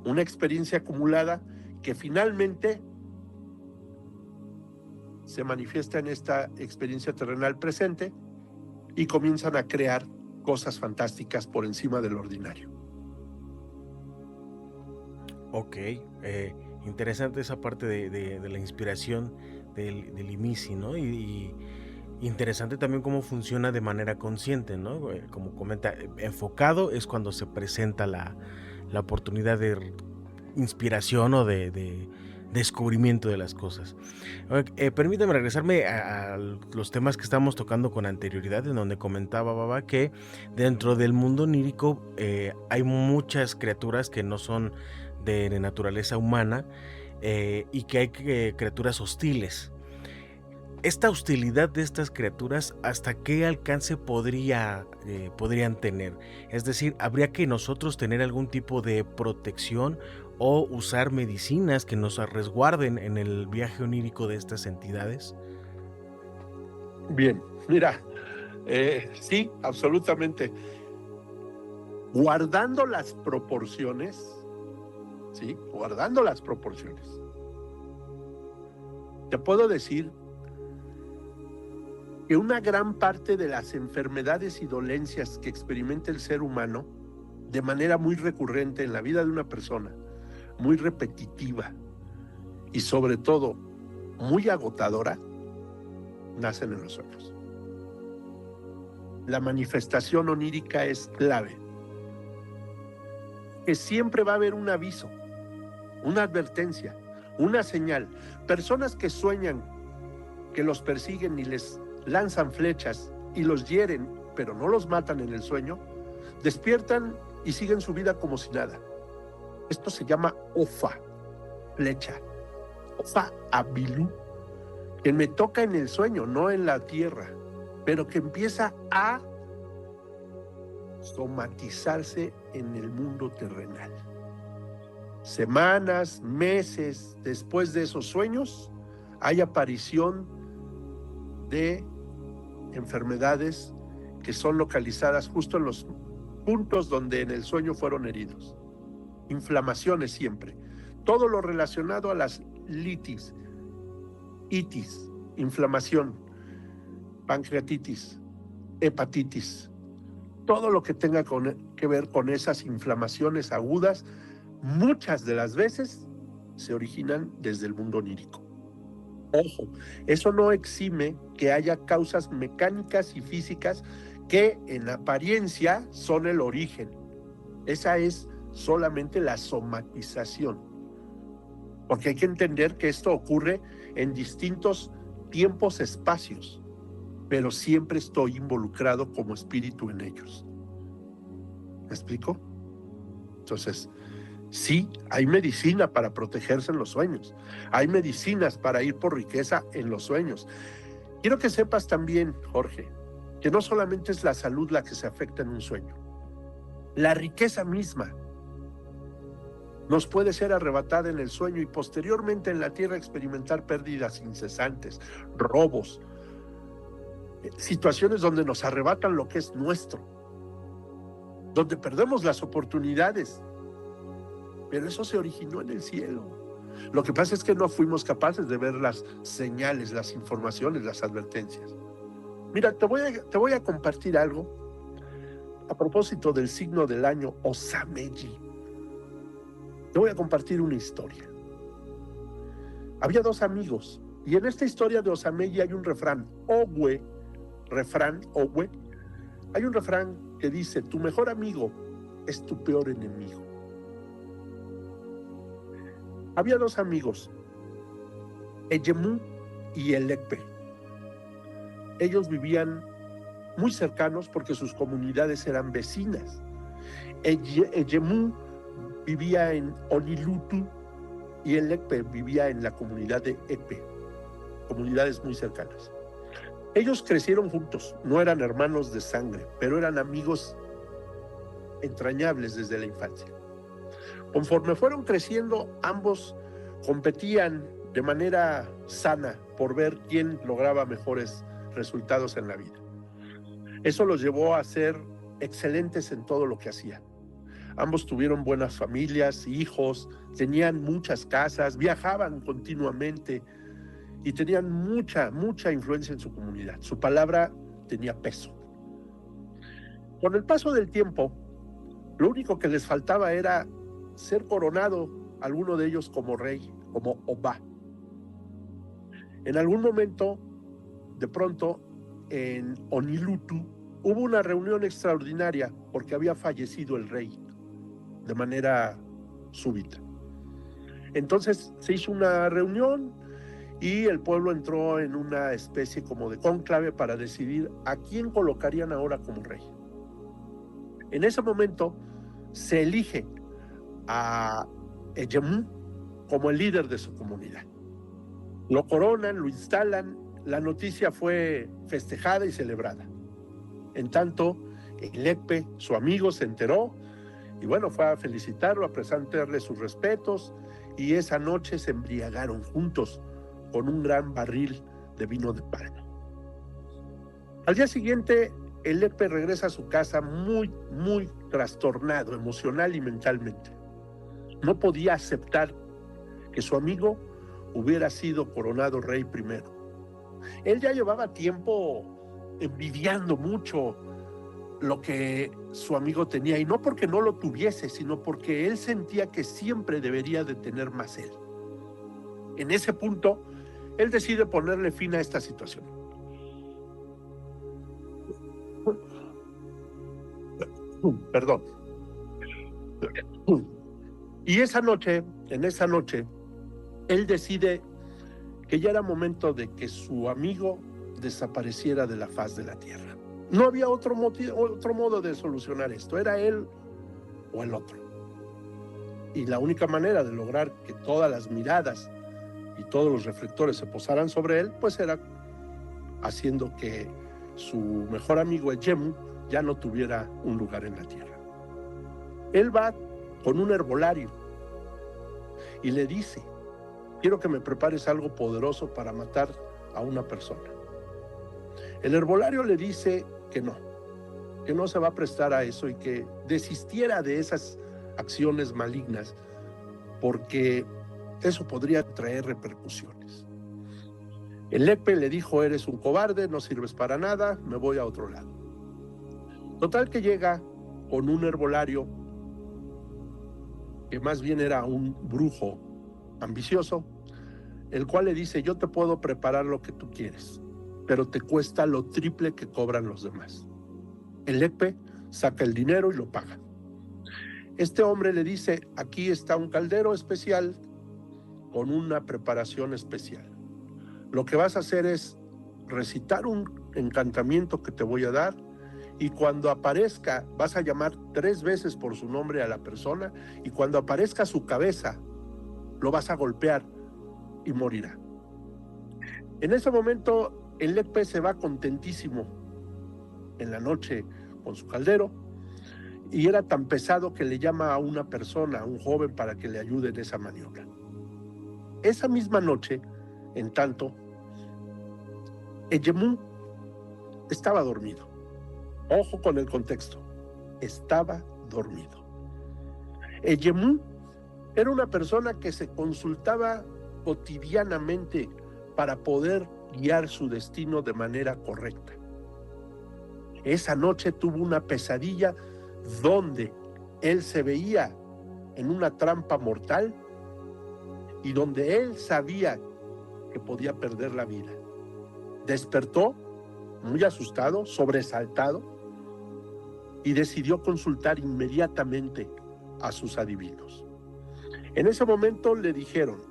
una experiencia acumulada que finalmente se manifiesta en esta experiencia terrenal presente y comienzan a crear cosas fantásticas por encima del ordinario. Ok, interesante esa parte de la inspiración del inicio, ¿no? Y interesante también cómo funciona de manera consciente, ¿no? Como comenta, enfocado es cuando se presenta la oportunidad de inspiración o de descubrimiento de las cosas. Permítame regresarme a los temas que estábamos tocando con anterioridad, en donde comentaba Baba que dentro del mundo onírico hay muchas criaturas que no son de naturaleza humana y que hay criaturas hostiles. Esta hostilidad de estas criaturas, ¿hasta qué alcance podrían tener? Es decir, ¿habría que nosotros tener algún tipo de protección o usar medicinas que nos resguarden en el viaje onírico de estas entidades? Bien, mira, sí, absolutamente. Guardando las proporciones, ¿sí? Guardando las proporciones. Te puedo decir que una gran parte de las enfermedades y dolencias que experimenta el ser humano de manera muy recurrente en la vida de una persona, muy repetitiva y sobre todo muy agotadora, nacen en los sueños. La manifestación onírica es clave. Que siempre va a haber un aviso, una advertencia, una señal. Personas que sueñan que los persiguen y les lanzan flechas y los hieren, pero no los matan en el sueño, despiertan y siguen su vida como si nada. Esto se llama Ofa, flecha. Ofa Abilú, que me toca en el sueño, no en la tierra, pero que empieza a somatizarse en el mundo terrenal. Semanas, meses después de esos sueños, hay aparición de enfermedades que son localizadas justo en los puntos donde en el sueño fueron heridos. Inflamaciones siempre. Todo lo relacionado a las litis, itis, inflamación, pancreatitis, hepatitis, todo lo que tenga que ver con esas inflamaciones agudas, muchas de las veces se originan desde el mundo onírico. Ojo, eso no exime que haya causas mecánicas y físicas que en apariencia son el origen. Esa es solamente la somatización. Porque hay que entender que esto ocurre en distintos tiempos, espacios, pero siempre estoy involucrado como espíritu en ellos. ¿Me explico? Entonces, sí, hay medicina para protegerse en los sueños. Hay medicinas para ir por riqueza en los sueños. Quiero que sepas también, Jorge, que no solamente es la salud la que se afecta en un sueño. La riqueza misma nos puede ser arrebatada en el sueño y posteriormente en la tierra experimentar pérdidas incesantes, robos, situaciones donde nos arrebatan lo que es nuestro, donde perdemos las oportunidades. Pero eso se originó en el cielo. Lo que pasa es que no fuimos capaces de ver las señales, las informaciones, las advertencias. Mira, te voy a compartir algo a propósito del signo del año Osameji. Te voy a compartir una historia. Había dos amigos y en esta historia de Osameji hay un refrán, Owe, hay un refrán que dice, tu mejor amigo es tu peor enemigo. Había dos amigos, Eyemú y Elekpe. Ellos vivían muy cercanos porque sus comunidades eran vecinas. Eyemú vivía en Onilutu y Elekpe vivía en la comunidad de Epe, comunidades muy cercanas. Ellos crecieron juntos, no eran hermanos de sangre, pero eran amigos entrañables desde la infancia. Conforme fueron creciendo, ambos competían de manera sana por ver quién lograba mejores resultados en la vida. Eso los llevó a ser excelentes en todo lo que hacían. Ambos tuvieron buenas familias, hijos, tenían muchas casas, viajaban continuamente y tenían mucha influencia en su comunidad. Su palabra tenía peso. Con el paso del tiempo, lo único que les faltaba era ser coronado, alguno de ellos como rey, como Obá. En algún momento, de pronto, en Onilutu, hubo una reunión extraordinaria porque había fallecido el rey de manera súbita. Entonces se hizo una reunión y el pueblo entró en una especie como de cónclave para decidir a quién colocarían ahora como rey. En ese momento se elige a Ejemú como el líder de su comunidad. Lo coronan, lo instalan, la noticia fue festejada y celebrada. En tanto, Elecpe, su amigo, se enteró y bueno, fue a felicitarlo, a presentarle sus respetos, y esa noche se embriagaron juntos con un gran barril de vino de palma. Al día siguiente, Elecpe regresa a su casa muy trastornado emocional y mentalmente. No podía aceptar que su amigo hubiera sido coronado rey primero. Él ya llevaba tiempo envidiando mucho lo que su amigo tenía, y no porque no lo tuviese, sino porque él sentía que siempre debería de tener más él. En ese punto, él decide ponerle fin a esta situación. Perdón. Y en esa noche, él decide que ya era momento de que su amigo desapareciera de la faz de la tierra. No había otro modo de solucionar esto, era él o el otro. Y la única manera de lograr que todas las miradas y todos los reflectores se posaran sobre él, pues era haciendo que su mejor amigo Ejemú ya no tuviera un lugar en la tierra. Él va con un herbolario y le dice: quiero que me prepares algo poderoso para matar a una persona. El herbolario le dice que no se va a prestar a eso y que desistiera de esas acciones malignas porque eso podría traer repercusiones. Elecpe le dijo: eres un cobarde, no sirves para nada, me voy a otro lado. Total que llega con un herbolario que más bien era un brujo ambicioso, el cual le dice: yo te puedo preparar lo que tú quieres, pero te cuesta lo triple que cobran los demás. Elecpe saca el dinero y lo paga. Este hombre le dice: aquí está un caldero especial con una preparación especial. Lo que vas a hacer es recitar un encantamiento que te voy a dar, y cuando aparezca vas a llamar 3 veces por su nombre a la persona, y cuando aparezca su cabeza lo vas a golpear y morirá. En ese momento Elecpe se va contentísimo en la noche con su caldero, y era tan pesado que le llama a una persona, a un joven, para que le ayude en esa maniobra. Esa misma noche, en tanto, Ejemú estaba dormido. Ojo con el contexto, estaba dormido. Ejemú era una persona que se consultaba cotidianamente para poder guiar su destino de manera correcta. Esa noche tuvo una pesadilla donde él se veía en una trampa mortal y donde él sabía que podía perder la vida. Despertó muy asustado, sobresaltado, y decidió consultar inmediatamente a sus adivinos. En ese momento le dijeron: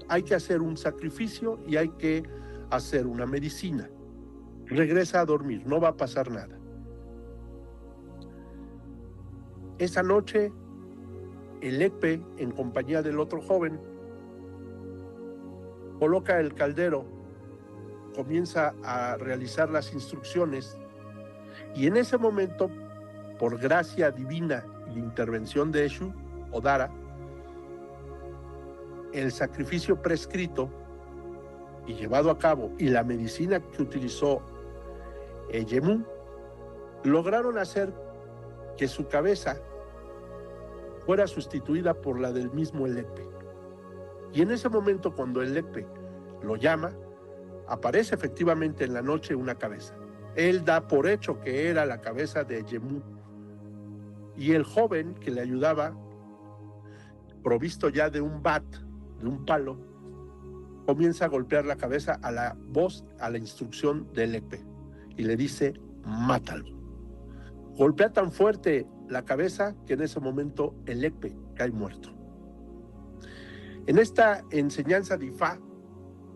hay que hacer un sacrificio y hay que hacer una medicina. Regresa a dormir, no va a pasar nada. Esa noche, Elecpe, en compañía del otro joven, coloca el caldero, comienza a realizar las instrucciones, y en ese momento, por gracia divina y intervención de Eshu o Dara, el sacrificio prescrito y llevado a cabo y la medicina que utilizó Ejemú lograron hacer que su cabeza fuera sustituida por la del mismo Elepe. Y en ese momento, cuando Elepe lo llama, aparece efectivamente en la noche una cabeza. Él da por hecho que era la cabeza de Yemú. Y el joven que le ayudaba, provisto ya de un bat, de un palo, comienza a golpear la cabeza a la voz, a la instrucción de Elepe, y le dice: mátalo. Golpea tan fuerte la cabeza que en ese momento Elepe cae muerto. En esta enseñanza de Ifá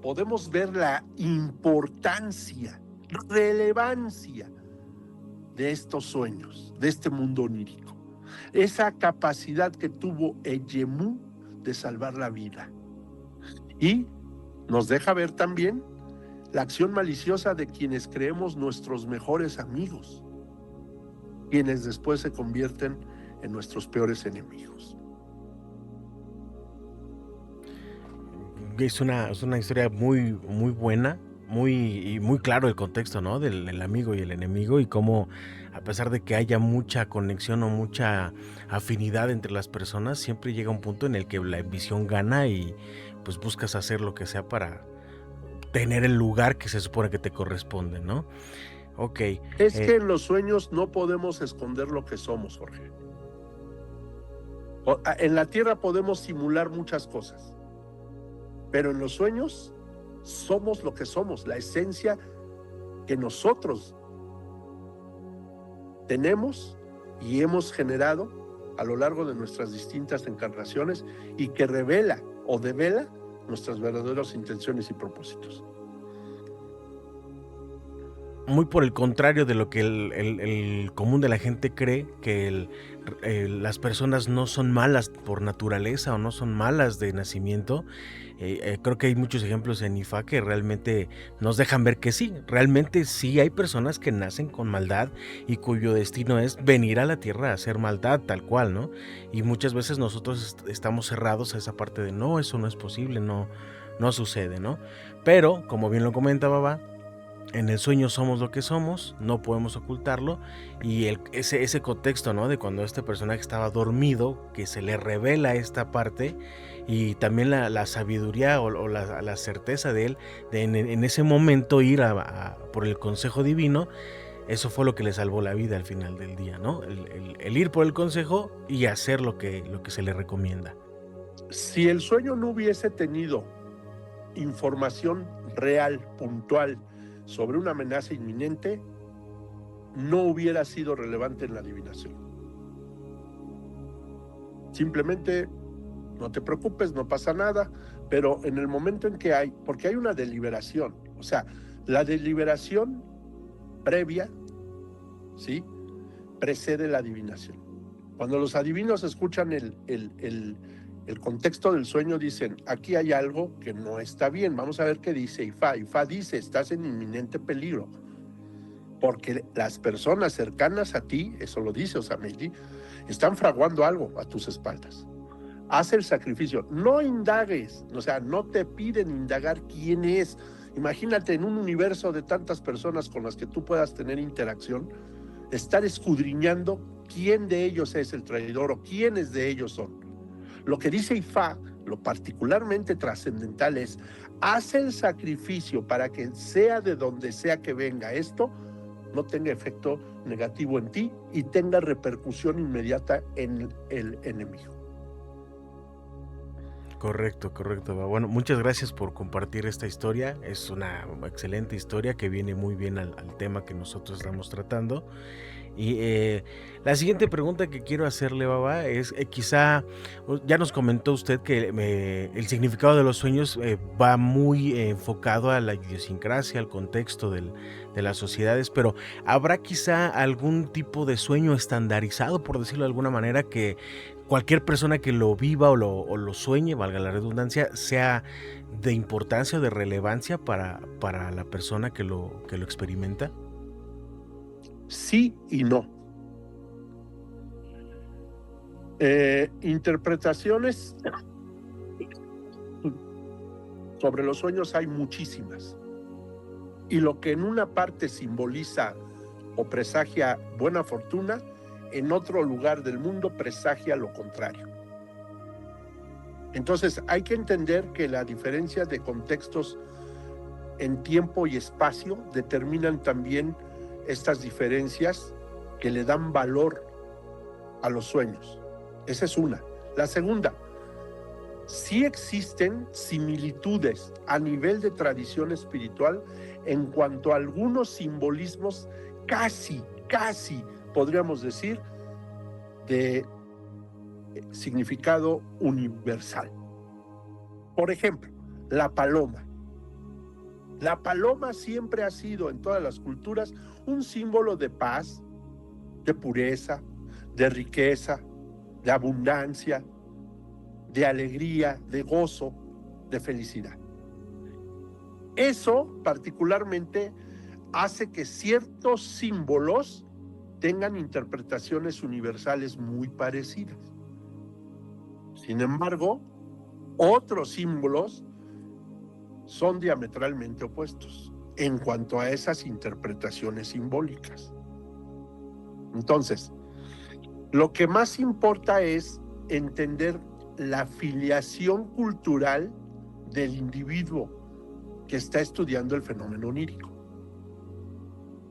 podemos ver la importancia, relevancia de estos sueños, de este mundo onírico. Esa capacidad que tuvo Eyemú de salvar la vida. Y nos deja ver también la acción maliciosa de quienes creemos nuestros mejores amigos, quienes después se convierten en nuestros peores enemigos. Es una historia muy, muy buena, muy claro el contexto, ¿no? Del amigo y el enemigo, y cómo, a pesar de que haya mucha conexión o mucha afinidad entre las personas, siempre llega un punto en el que la ambición gana y pues buscas hacer lo que sea para tener el lugar que se supone que te corresponde, ¿no? Ok. Es que en los sueños no podemos esconder lo que somos, Jorge. En la tierra podemos simular muchas cosas, pero en los sueños somos lo que somos, la esencia que nosotros tenemos y hemos generado a lo largo de nuestras distintas encarnaciones, y que revela o devela nuestras verdaderas intenciones y propósitos. Muy por el contrario de lo que el común de la gente cree, que las personas no son malas por naturaleza o no son malas de nacimiento. Creo que hay muchos ejemplos en Ifá que realmente nos dejan ver que sí, realmente sí hay personas que nacen con maldad y cuyo destino es venir a la tierra a hacer maldad tal cual, ¿no? Y muchas veces nosotros estamos cerrados a esa parte de no, eso no es posible, no sucede, ¿no? Pero, como bien lo comenta Baba, en el sueño somos lo que somos, no podemos ocultarlo, y ese contexto, ¿no? De cuando este personaje estaba dormido, que se le revela esta parte, y también la sabiduría o la certeza de él, de en ese momento ir por el consejo divino. Eso fue lo que le salvó la vida al final del día, ¿no? El ir por el consejo y hacer lo que se le recomienda. Si el sueño no hubiese tenido información real, puntual, sobre una amenaza inminente, no hubiera sido relevante en la adivinación. Simplemente no te preocupes, no pasa nada, pero en el momento en que porque hay una deliberación, o sea, la deliberación previa, ¿sí?, precede la adivinación. Cuando los adivinos escuchan el contexto del sueño, dicen: aquí hay algo que no está bien, vamos a ver qué dice Ifá. Ifá dice: estás en inminente peligro, porque las personas cercanas a ti, eso lo dice Osameili, están fraguando algo a tus espaldas. Haz el sacrificio, no indagues, o sea, no te piden indagar quién es. Imagínate en un universo de tantas personas con las que tú puedas tener interacción, estar escudriñando quién de ellos es el traidor o quiénes de ellos son. Lo que dice Ifá, lo particularmente trascendental, es: haz el sacrificio para que sea de donde sea que venga esto, no tenga efecto negativo en ti y tenga repercusión inmediata en el enemigo. Correcto. Bueno, muchas gracias por compartir esta historia. Es una excelente historia que viene muy bien al tema que nosotros estamos tratando. Y la siguiente pregunta que quiero hacerle, Baba, es quizá, ya nos comentó usted que el significado de los sueños va muy enfocado a la idiosincrasia, al contexto de las sociedades, pero ¿habrá quizá algún tipo de sueño estandarizado, por decirlo de alguna manera, que cualquier persona que lo viva o lo sueñe, valga la redundancia, sea de importancia o de relevancia para la persona que lo experimenta? Sí y no. Interpretaciones sobre los sueños hay muchísimas, y lo que en una parte simboliza o presagia buena fortuna, en otro lugar del mundo presagia lo contrario. Entonces hay que entender que la diferencia de contextos en tiempo y espacio determinan también estas diferencias que le dan valor a los sueños. Esa es una. La segunda, sí existen similitudes a nivel de tradición espiritual en cuanto a algunos simbolismos casi podríamos decir de significado universal. Por ejemplo, la paloma. La paloma siempre ha sido en todas las culturas un símbolo de paz, de pureza, de riqueza, de abundancia, de alegría, de gozo, de felicidad. Eso particularmente hace que ciertos símbolos tengan interpretaciones universales muy parecidas. Sin embargo, otros símbolos son diametralmente opuestos en cuanto a esas interpretaciones simbólicas. Entonces, lo que más importa es entender la filiación cultural del individuo que está estudiando el fenómeno onírico.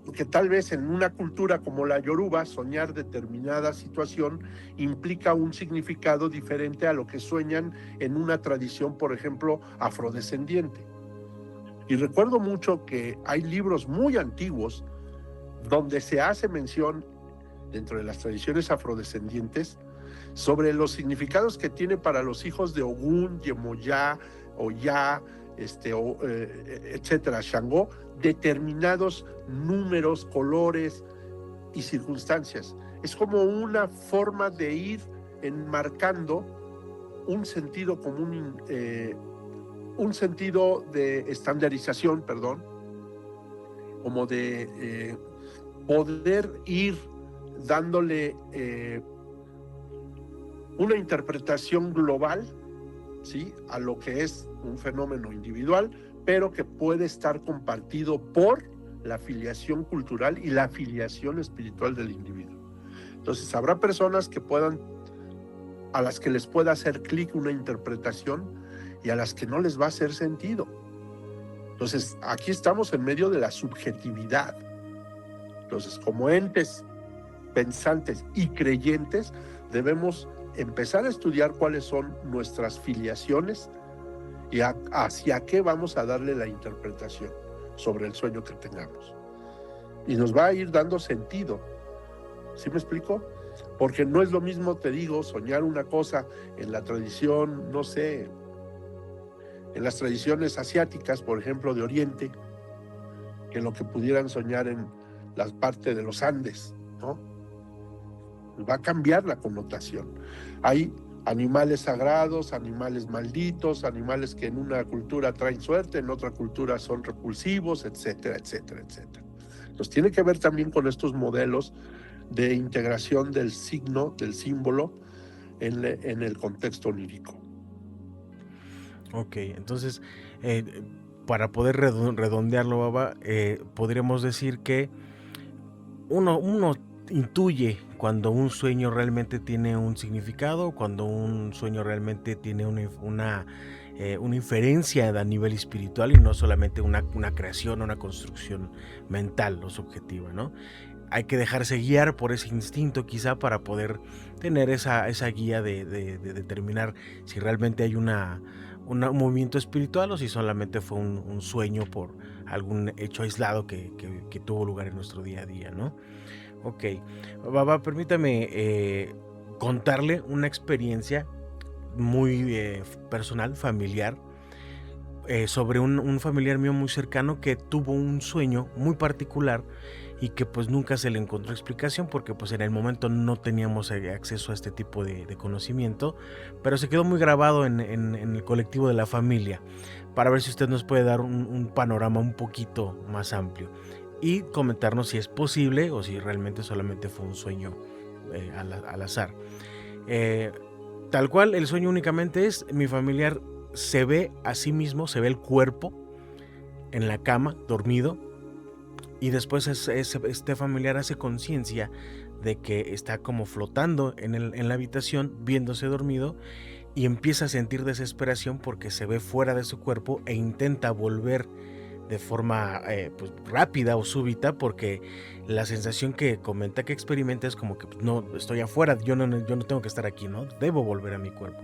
Porque tal vez en una cultura como la yoruba, soñar determinada situación implica un significado diferente a lo que sueñan en una tradición, por ejemplo, afrodescendiente. Y recuerdo mucho que hay libros muy antiguos donde se hace mención, dentro de las tradiciones afrodescendientes, sobre los significados que tiene para los hijos de Ogún, Yemoyá, Oyá, etcétera, Shango, determinados números, colores y circunstancias. Es como una forma de ir enmarcando un sentido común, un sentido de estandarización, como de poder ir dándole una interpretación global, ¿sí?, a lo que es un fenómeno individual, pero que puede estar compartido por la filiación cultural y la filiación espiritual del individuo. Entonces habrá personas que a las que les pueda hacer clic una interpretación y a las que no les va a hacer sentido. Entonces aquí estamos en medio de la subjetividad. Entonces, como entes pensantes y creyentes, debemos empezar a estudiar cuáles son nuestras filiaciones y hacia qué vamos a darle la interpretación sobre el sueño que tengamos. Y nos va a ir dando sentido. ¿Sí me explico? Porque no es lo mismo, te digo, soñar una cosa en la tradición, no sé, en las tradiciones asiáticas, por ejemplo, de Oriente, que lo que pudieran soñar en la parte de los Andes, ¿no? Va a cambiar la connotación. Hay animales sagrados, animales malditos, animales que en una cultura traen suerte, en otra cultura son repulsivos, etcétera, etcétera, etcétera. Entonces tiene que ver también con estos modelos de integración del signo, del símbolo, en el contexto onírico. Ok, entonces, para poder redondearlo, Baba, podríamos decir que uno intuye cuando un sueño realmente tiene un significado, cuando un sueño realmente tiene una inferencia a nivel espiritual y no solamente una creación, una construcción mental o subjetiva, ¿no? Hay que dejarse guiar por ese instinto quizá para poder tener esa guía de determinar si realmente hay un movimiento espiritual o si solamente fue un sueño por algún hecho aislado que tuvo lugar en nuestro día a día, ¿no? Ok, Baba, permítame contarle una experiencia muy personal, familiar, sobre un familiar mío muy cercano que tuvo un sueño muy particular y que pues nunca se le encontró explicación porque pues en el momento no teníamos acceso a este tipo de conocimiento, pero se quedó muy grabado en el colectivo de la familia, para ver si usted nos puede dar un panorama un poquito más amplio y comentarnos si es posible o si realmente solamente fue un sueño al azar. Tal cual, el sueño únicamente es: mi familiar se ve a sí mismo, se ve el cuerpo en la cama, dormido, y después este familiar hace conciencia de que está como flotando en la habitación, viéndose dormido, y empieza a sentir desesperación porque se ve fuera de su cuerpo e intenta volver de forma pues, rápida o súbita, porque la sensación que comenta que experimenta es como que pues, no, estoy afuera, yo no tengo que estar aquí, ¿no? Debo volver a mi cuerpo.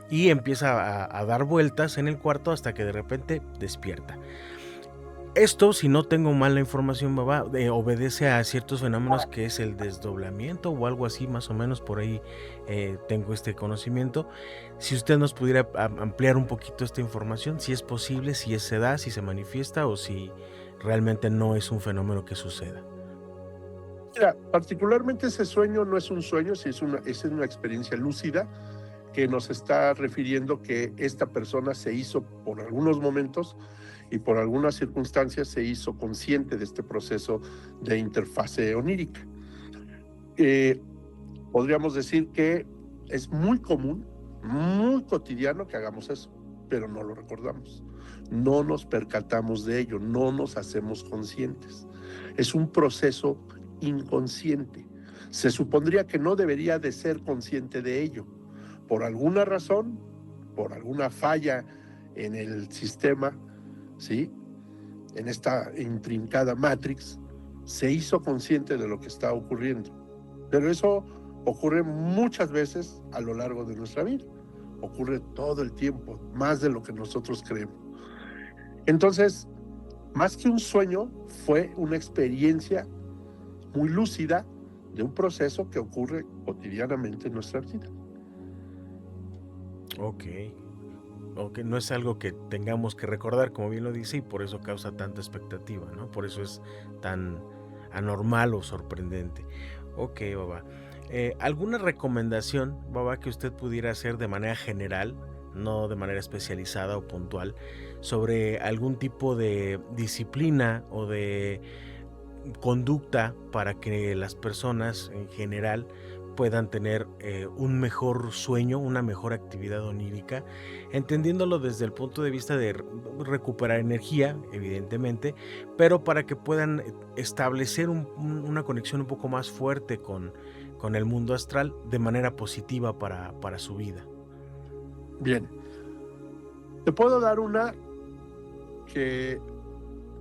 Y empieza a dar vueltas en el cuarto hasta que de repente despierta. Esto, si no tengo mal la información, Baba, obedece a ciertos fenómenos que es el desdoblamiento o algo así, más o menos por ahí tengo este conocimiento. Si usted nos pudiera ampliar un poquito esta información, si es posible, si se da, si se manifiesta o si realmente no es un fenómeno que suceda. Mira, particularmente ese sueño no es un sueño, es una experiencia lúcida que nos está refiriendo que esta persona se hizo por algunos momentos y por algunas circunstancias se hizo consciente de este proceso de interfase onírica. Podríamos decir que es muy común, muy cotidiano que hagamos eso, pero no lo recordamos, no nos percatamos de ello, no nos hacemos conscientes. Es un proceso inconsciente. Se supondría que no debería de ser consciente de ello. Por alguna razón, por alguna falla en el sistema, ¿sí? En esta intrincada Matrix, se hizo consciente de lo que está ocurriendo. Pero eso ocurre muchas veces a lo largo de nuestra vida. Ocurre todo el tiempo, más de lo que nosotros creemos. Entonces, más que un sueño, fue una experiencia muy lúcida de un proceso que ocurre cotidianamente en nuestra vida. Ok, no es algo que tengamos que recordar, como bien lo dice, y por eso causa tanta expectativa, ¿no? Por eso es tan anormal o sorprendente. Ok, Baba. ¿Alguna recomendación, Baba, que usted pudiera hacer de manera general, no de manera especializada o puntual, sobre algún tipo de disciplina o de conducta para que las personas en general puedan tener un mejor sueño, una mejor actividad onírica, entendiéndolo desde el punto de vista de recuperar energía, evidentemente, pero para que puedan establecer una conexión un poco más fuerte con el mundo astral de manera positiva para su vida? Bien, te puedo dar una que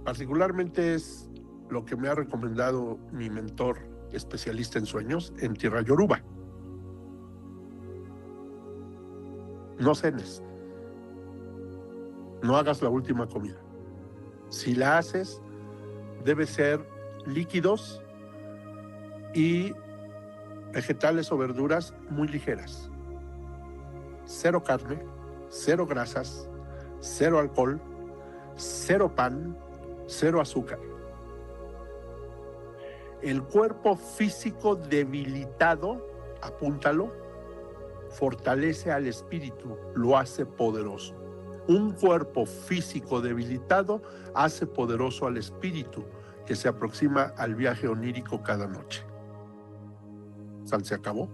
particularmente es lo que me ha recomendado mi mentor especialista en sueños en Tierra Yoruba. No cenes, no hagas la última comida. Si la haces, debe ser líquidos y vegetales o verduras muy ligeras. Cero carne, cero grasas, cero alcohol, cero pan, cero azúcar. El cuerpo físico debilitado, apúntalo, fortalece al espíritu, lo hace poderoso. Un cuerpo físico debilitado hace poderoso al espíritu que se aproxima al viaje onírico cada noche. ¿Se acabó?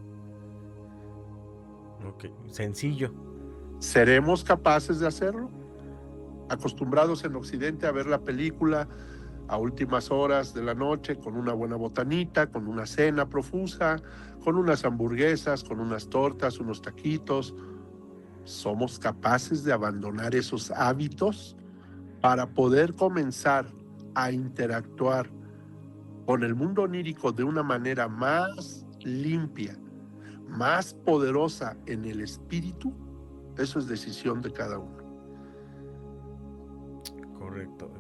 Ok, sencillo. ¿Seremos capaces de hacerlo? Acostumbrados en Occidente a ver la película a últimas horas de la noche con una buena botanita, con una cena profusa, con unas hamburguesas, con unas tortas, unos taquitos. ¿Somos capaces de abandonar esos hábitos para poder comenzar a interactuar con el mundo onírico de una manera más limpia, más poderosa en el espíritu? Eso es decisión de cada uno. Correcto.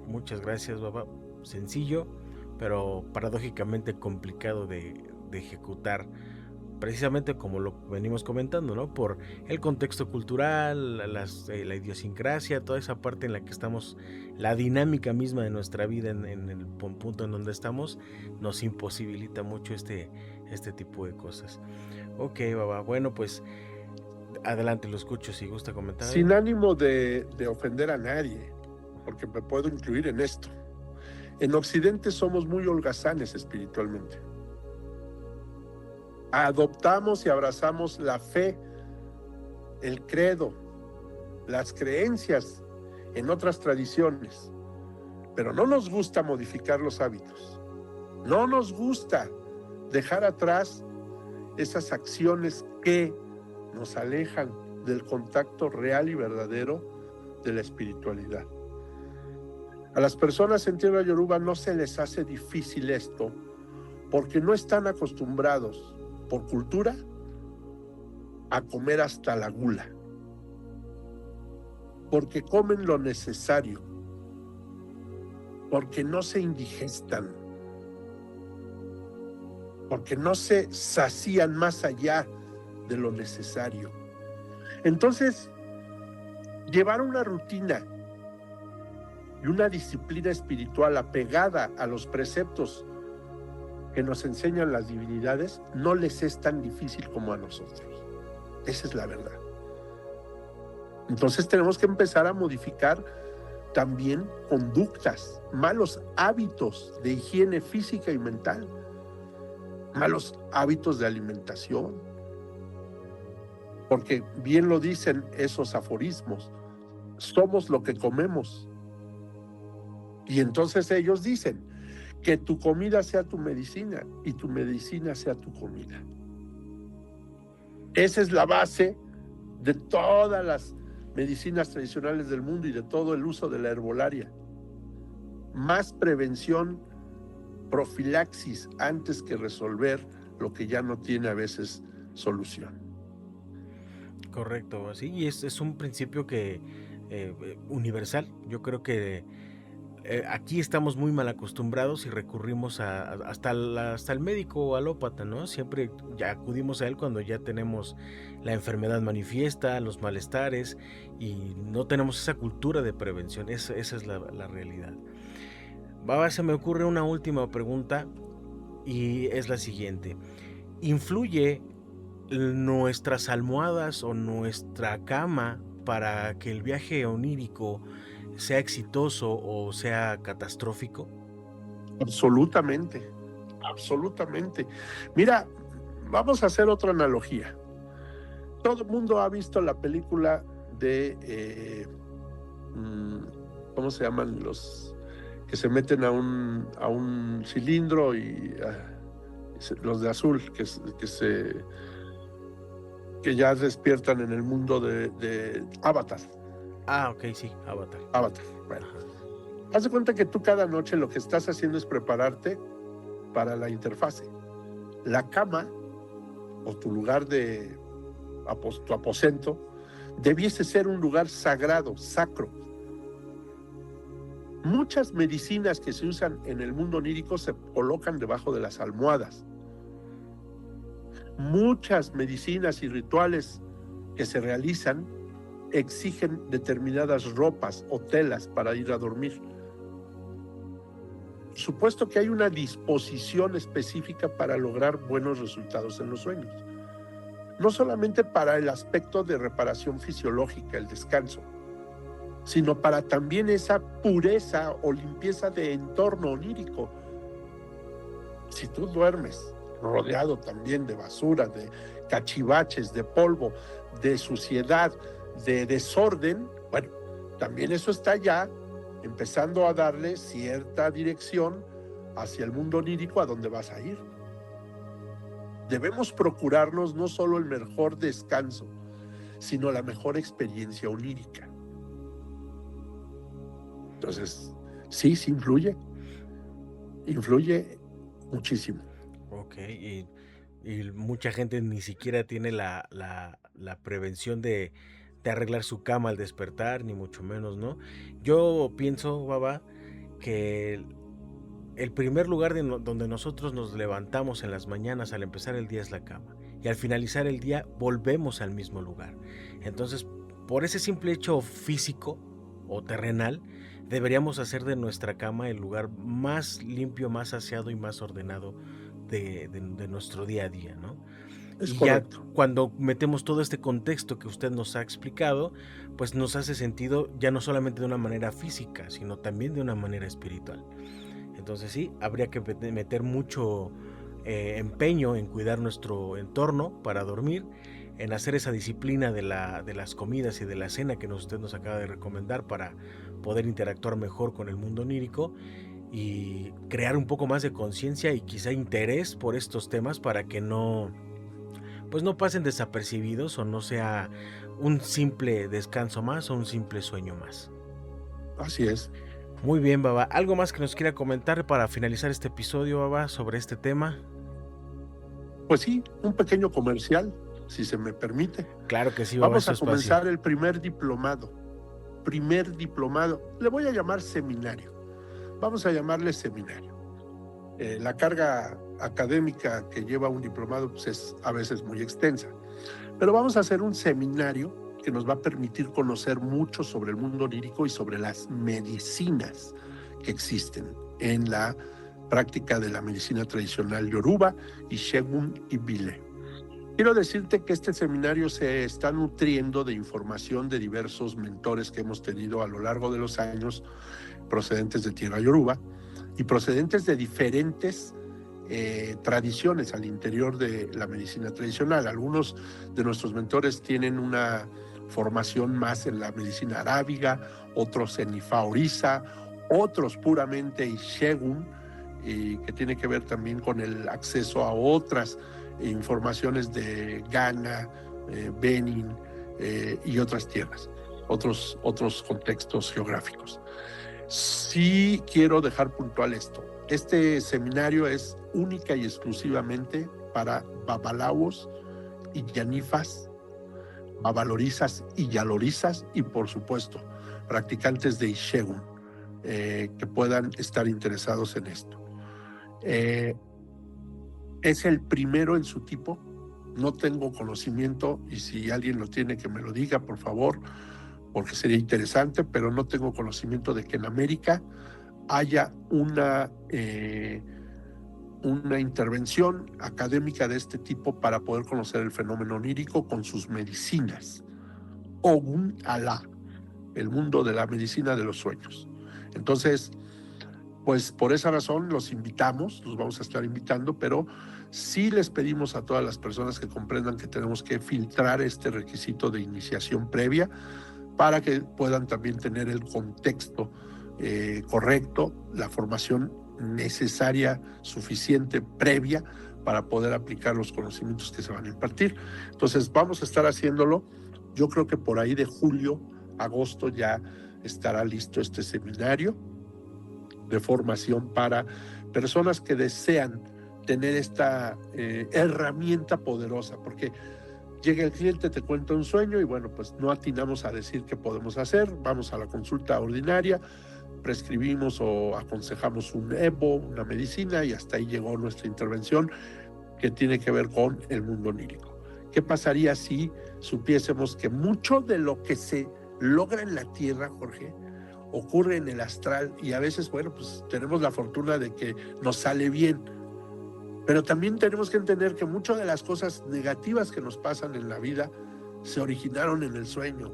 Muchas gracias, Baba. Sencillo, pero paradójicamente complicado de ejecutar, precisamente como lo venimos comentando, ¿no? Por el contexto cultural, la idiosincrasia, toda esa parte en la que estamos, la dinámica misma de nuestra vida en el punto en donde estamos, nos imposibilita mucho este tipo de cosas. Ok, Baba, bueno, pues adelante, lo escucho si gusta comentar. Sin ánimo de ofender a nadie, porque me puedo incluir en esto. En Occidente somos muy holgazanes espiritualmente. Adoptamos y abrazamos la fe, el credo, las creencias en otras tradiciones, pero no nos gusta modificar los hábitos. No nos gusta dejar atrás esas acciones que nos alejan del contacto real y verdadero de la espiritualidad. A las personas en tierra yoruba no se les hace difícil esto porque no están acostumbrados por cultura a comer hasta la gula, porque comen lo necesario, porque no se indigestan, porque no se sacían más allá de lo necesario. Entonces, llevar una rutina y una disciplina espiritual apegada a los preceptos que nos enseñan las divinidades no les es tan difícil como a nosotros. Esa es la verdad. Entonces tenemos que empezar a modificar también conductas, malos hábitos de higiene física y mental, malos hábitos de alimentación, porque bien lo dicen esos aforismos, somos lo que comemos. Y entonces ellos dicen que tu comida sea tu medicina y tu medicina sea tu comida. Esa es la base de todas las medicinas tradicionales del mundo y de todo el uso de la herbolaria. Más prevención, profilaxis antes que resolver lo que ya no tiene a veces solución. Correcto, sí, y es un principio que universal. Yo creo que aquí estamos muy mal acostumbrados y recurrimos hasta el médico alópata, ¿no? Siempre ya acudimos a él cuando ya tenemos la enfermedad manifiesta, los malestares, y no tenemos esa cultura de prevención. Esa es la realidad. Baba, se me ocurre una última pregunta y es la siguiente. ¿Influye nuestras almohadas o nuestra cama para que el viaje onírico sea exitoso o sea catastrófico? Absolutamente, absolutamente. Mira, vamos a hacer otra analogía. Todo el mundo ha visto la película de, ¿cómo se llaman los que se meten a un cilindro y los de azul que ya despiertan en el mundo de Avatar? Ah, ok, sí, Avatar. Bueno, haz de cuenta que tú cada noche lo que estás haciendo es prepararte para la interfase. La cama o tu lugar tu aposento debiese ser un lugar sagrado, sacro. Muchas medicinas que se usan en el mundo onírico se colocan debajo de las almohadas. Muchas medicinas y rituales que se realizan exigen determinadas ropas o telas para ir a dormir. Por supuesto que hay una disposición específica para lograr buenos resultados en los sueños. No solamente para el aspecto de reparación fisiológica, el descanso, sino para también esa pureza o limpieza de entorno onírico. Si tú duermes rodeado también de basura, de cachivaches, de polvo, de suciedad, de desorden, bueno, también eso está ya empezando a darle cierta dirección hacia el mundo onírico a donde vas a ir. Debemos procurarnos no solo el mejor descanso, sino la mejor experiencia onírica. Entonces, sí influye muchísimo. Ok, y mucha gente ni siquiera tiene la prevención de arreglar su cama al despertar, ni mucho menos, ¿no? Yo pienso, Baba, que el primer lugar donde nosotros nos levantamos en las mañanas al empezar el día es la cama, y al finalizar el día volvemos al mismo lugar. Entonces, por ese simple hecho físico o terrenal, deberíamos hacer de nuestra cama el lugar más limpio, más aseado y más ordenado de nuestro día a día, ¿no? Es y correcto. Ya cuando metemos todo este contexto que usted nos ha explicado, pues nos hace sentido ya no solamente de una manera física, sino también de una manera espiritual. Entonces sí, habría que meter mucho empeño en cuidar nuestro entorno para dormir, en hacer esa disciplina de las comidas y de la cena que usted nos acaba de recomendar para poder interactuar mejor con el mundo onírico, y crear un poco más de conciencia y quizá interés por estos temas para que no, pues no pasen desapercibidos o no sea un simple descanso más o un simple sueño más. Así es. Muy bien, Baba. ¿Algo más que nos quiera comentar para finalizar este episodio, Baba, sobre este tema? Pues sí, un pequeño comercial, si se me permite. Claro que sí, Baba, Vamos es su a espacio. comenzar el primer diplomado. Le voy a llamar seminario. Vamos a llamarle seminario. La carga académica que lleva un diplomado pues es a veces muy extensa, pero vamos a hacer un seminario que nos va a permitir conocer mucho sobre el mundo onírico y sobre las medicinas que existen en la práctica de la medicina tradicional yoruba y Shegun y Bile. Quiero decirte que este seminario se está nutriendo de información de diversos mentores que hemos tenido a lo largo de los años, procedentes de tierra yoruba y procedentes de diferentes tradiciones al interior de la medicina tradicional. Algunos de nuestros mentores tienen una formación más en la medicina arábiga, otros en Ifa Orisa, otros puramente Ishegun, que tiene que ver también con el acceso a otras informaciones de Ghana, Benin y otras tierras, otros contextos geográficos. Sí quiero dejar puntual esto. Este seminario es única y exclusivamente para babalawos y yanifas, babalorizas y yalorizas y por supuesto practicantes de Ishegun que puedan estar interesados en esto. Es el primero en su tipo. No tengo conocimiento y si alguien lo tiene que me lo diga, por favor, porque sería interesante, pero no tengo conocimiento de que en América haya una intervención académica de este tipo para poder conocer el fenómeno onírico con sus medicinas. Ogun Alá, el mundo de la medicina de los sueños. Entonces, pues por esa razón los invitamos, los vamos a estar invitando, pero sí les pedimos a todas las personas que comprendan que tenemos que filtrar este requisito de iniciación previa para que puedan también tener el contexto correcto, la formación necesaria, suficiente, previa, para poder aplicar los conocimientos que se van a impartir. Entonces vamos a estar haciéndolo. Yo creo que por ahí de julio, agosto ya estará listo este seminario de formación para personas que desean tener esta herramienta poderosa, porque llega el cliente, te cuenta un sueño y bueno, pues no atinamos a decir qué podemos hacer, vamos a la consulta ordinaria, prescribimos o aconsejamos un EBO, una medicina y hasta ahí llegó nuestra intervención que tiene que ver con el mundo onírico. ¿Qué pasaría si supiésemos que mucho de lo que se logra en la tierra, Jorge, ocurre en el astral y a veces, bueno, pues tenemos la fortuna de que nos sale bien, pero también tenemos que entender que muchas de las cosas negativas que nos pasan en la vida se originaron en el sueño.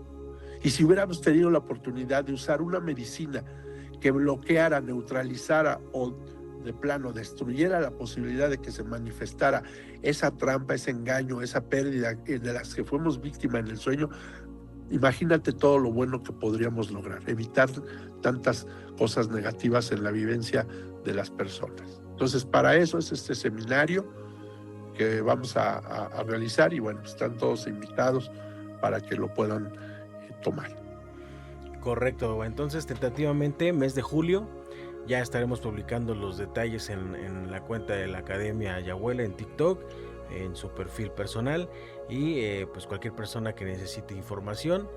Y si hubiéramos tenido la oportunidad de usar una medicina que bloqueara, neutralizara o de plano destruyera la posibilidad de que se manifestara esa trampa, ese engaño, esa pérdida de las que fuimos víctimas en el sueño, imagínate todo lo bueno que podríamos lograr, evitar tantas cosas negativas en la vivencia de las personas. Entonces, para eso es este seminario que vamos a realizar y bueno, están todos invitados para que lo puedan tomar. Correcto, entonces tentativamente mes de julio ya estaremos publicando los detalles en la cuenta de la Academia Yahuela en TikTok, en su perfil personal y pues cualquier persona que necesite información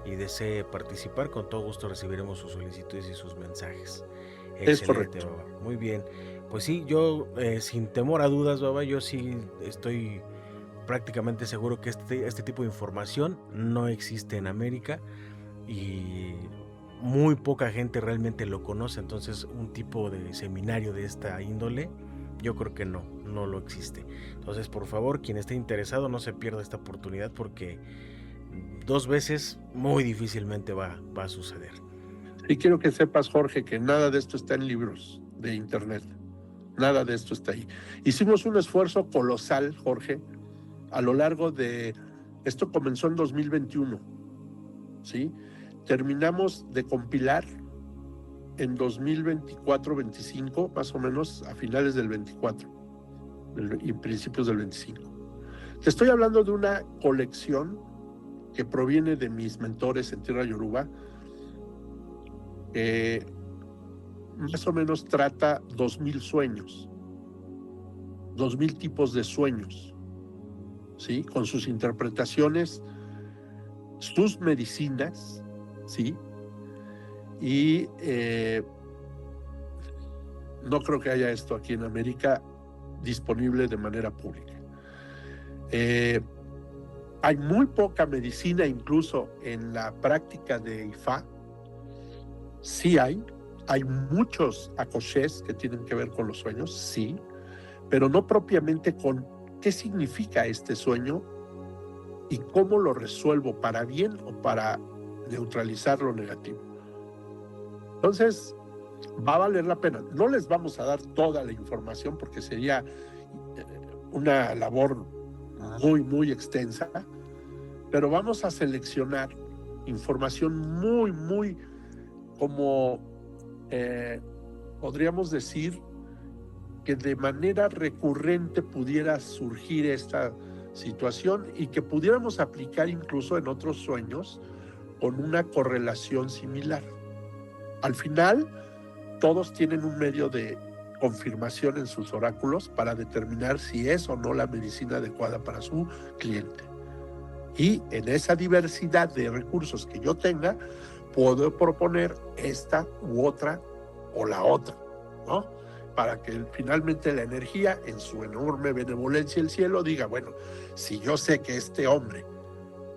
y desee participar, con todo gusto recibiremos sus solicitudes y sus mensajes. Es Excelente, correcto. Baba. Muy bien. Pues sí, yo sin temor a dudas, Baba, yo sí estoy prácticamente seguro que este tipo de información no existe en América y muy poca gente realmente lo conoce. Entonces un tipo de seminario de esta índole yo creo que no lo existe. Entonces por favor, quien esté interesado no se pierda esta oportunidad porque 2 veces muy difícilmente va a suceder. Y quiero que sepas, Jorge, que nada de esto está en libros de internet. Nada de esto está ahí. Hicimos un esfuerzo colosal, Jorge, a lo largo de... Esto comenzó en 2021, ¿sí? Terminamos de compilar en 2024-25, más o menos a finales del 24 y principios del 25. Te estoy hablando de una colección que proviene de mis mentores en tierra yoruba, que más o menos trata 2000 sueños, 2000 tipos de sueños, ¿sí? Con sus interpretaciones, sus medicinas, ¿sí? Y no creo que haya esto aquí en América disponible de manera pública. Hay muy poca medicina incluso en la práctica de Ifá. Sí hay muchos acoshés que tienen que ver con los sueños, sí, pero no propiamente con qué significa este sueño y cómo lo resuelvo para bien o para neutralizar lo negativo. Entonces, va a valer la pena. No les vamos a dar toda la información porque sería una labor muy, muy extensa, pero vamos a seleccionar información muy, muy, como podríamos decir, que de manera recurrente pudiera surgir esta situación y que pudiéramos aplicar incluso en otros sueños con una correlación similar. Al final, todos tienen un medio de confirmación en sus oráculos para determinar si es o no la medicina adecuada para su cliente. Y en esa diversidad de recursos que yo tenga, puedo proponer esta u otra o la otra, ¿no? Para que finalmente la energía, en su enorme benevolencia el cielo, diga, bueno, si yo sé que este hombre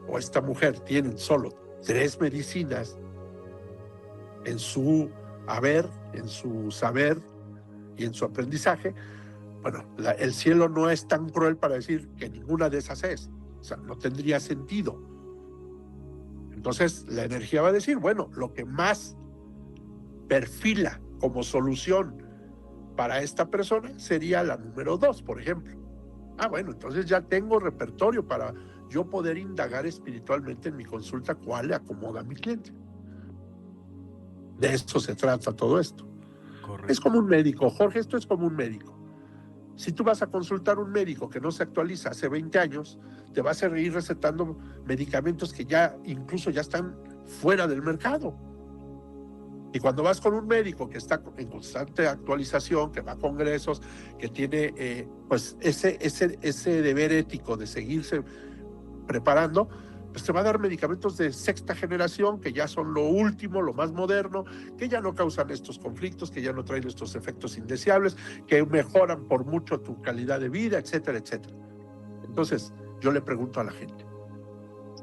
o esta mujer tienen solo 3 medicinas en su haber, en su saber y en su aprendizaje, bueno, el cielo no es tan cruel para decir que ninguna de esas es. O sea, no tendría sentido. Entonces, la energía va a decir, bueno, lo que más perfila como solución para esta persona sería la número 2, por ejemplo. Bueno, entonces ya tengo repertorio para yo poder indagar espiritualmente en mi consulta cuál le acomoda a mi cliente. De esto se trata todo esto. Correcto. Es como un médico, Jorge, esto es como un médico. Si tú vas a consultar a un médico que no se actualiza hace 20 años, te vas a ir recetando medicamentos que ya incluso ya están fuera del mercado. Y cuando vas con un médico que está en constante actualización, que va a congresos, que tiene pues ese deber ético de seguirse preparando, pues te va a dar medicamentos de 6ª generación, que ya son lo último, lo más moderno, que ya no causan estos conflictos, que ya no traen estos efectos indeseables, que mejoran por mucho tu calidad de vida, etcétera, etcétera. Entonces, yo le pregunto a la gente,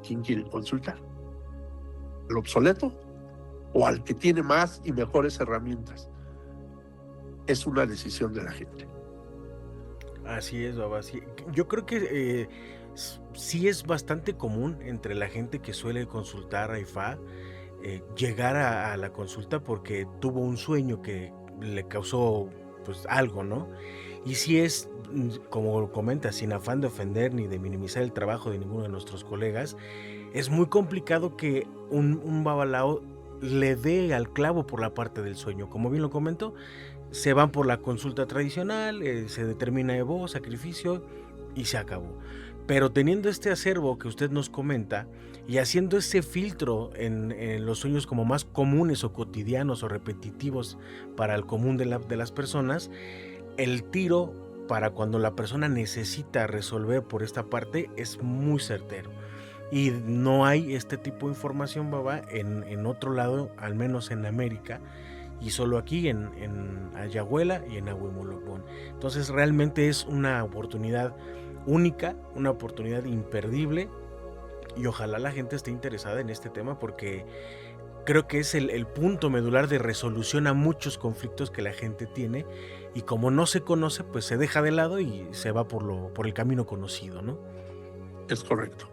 ¿quién quiere consultar? ¿Al obsoleto o al que tiene más y mejores herramientas? Es una decisión de la gente. Así es, Baba. Sí. Yo creo que sí es bastante común entre la gente que suele consultar a Ifá llegar a la consulta porque tuvo un sueño que le causó pues algo, ¿no? Y sí es, como comentas, sin afán de ofender ni de minimizar el trabajo de ninguno de nuestros colegas, es muy complicado que un babalao le dé al clavo por la parte del sueño. Como bien lo comento, se van por la consulta tradicional, se determina Evo, sacrificio y se acabó. Pero teniendo este acervo que usted nos comenta y haciendo ese filtro en los sueños como más comunes o cotidianos o repetitivos para el común de las personas, el tiro para cuando la persona necesita resolver por esta parte es muy certero. Y no hay este tipo de información, Baba, en otro lado, al menos en América, y solo aquí en Ayahuela y en Ahuimolopón. Entonces realmente es una oportunidad única, una oportunidad imperdible, y ojalá la gente esté interesada en este tema porque creo que es el punto medular de resolución a muchos conflictos que la gente tiene, y como no se conoce, pues se deja de lado y se va por el camino conocido, ¿no? Es correcto.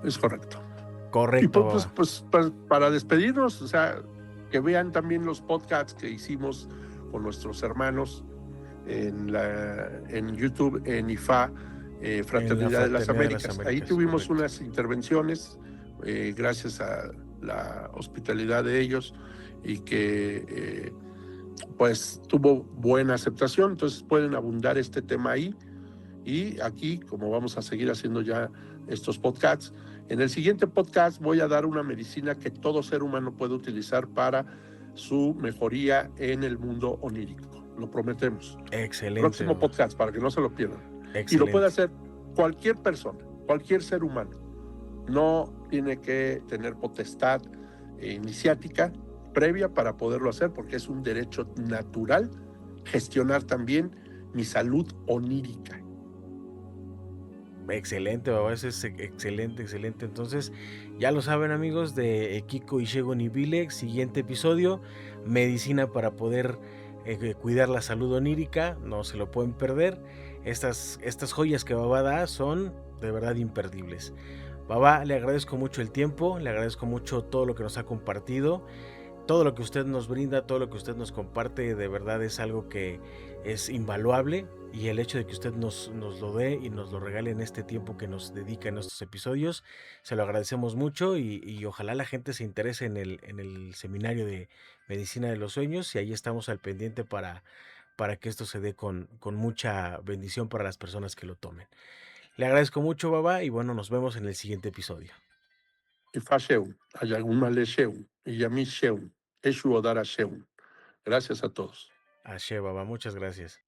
Es correcto. Correcto. Y pues para despedirnos, o sea, que vean también los podcasts que hicimos con nuestros hermanos en YouTube, en IFA, Fraternidad de las Américas. Ahí tuvimos unas intervenciones, gracias a la hospitalidad de ellos, y que pues tuvo buena aceptación. Entonces pueden abundar este tema ahí. Y aquí, como vamos a seguir haciendo ya estos podcasts, en el siguiente podcast voy a dar una medicina que todo ser humano puede utilizar para su mejoría en el mundo onírico. Lo prometemos. Excelente, Próximo baba. podcast para que no se lo pierdan. Y lo puede Excelente. hacer cualquier persona, cualquier ser humano. No tiene que tener potestad iniciática previa para poderlo hacer, porque es un derecho natural gestionar también mi salud onírica. Excelente, baba, eso es excelente, excelente. Entonces, ya lo saben, amigos, de Kiko Ishego Nibile, siguiente episodio, medicina para poder cuidar la salud onírica, no se lo pueden perder. Estas joyas que Baba da son de verdad imperdibles. Baba, le agradezco mucho el tiempo, le agradezco mucho todo lo que nos ha compartido. Todo lo que usted nos brinda, todo lo que usted nos comparte, de verdad es algo que es invaluable, y el hecho de que usted nos lo dé y nos lo regale en este tiempo que nos dedica en estos episodios, se lo agradecemos mucho, y ojalá la gente se interese en el seminario de Medicina de los Sueños, y ahí estamos al pendiente para que esto se dé con mucha bendición para las personas que lo tomen. Le agradezco mucho, Baba, y bueno, nos vemos en el siguiente episodio. Ifa Sheun, Ayagumale Sheun, Iyami Sheun, Eshu Odara Sheun. Gracias a todos. Ashe, Baba, muchas gracias.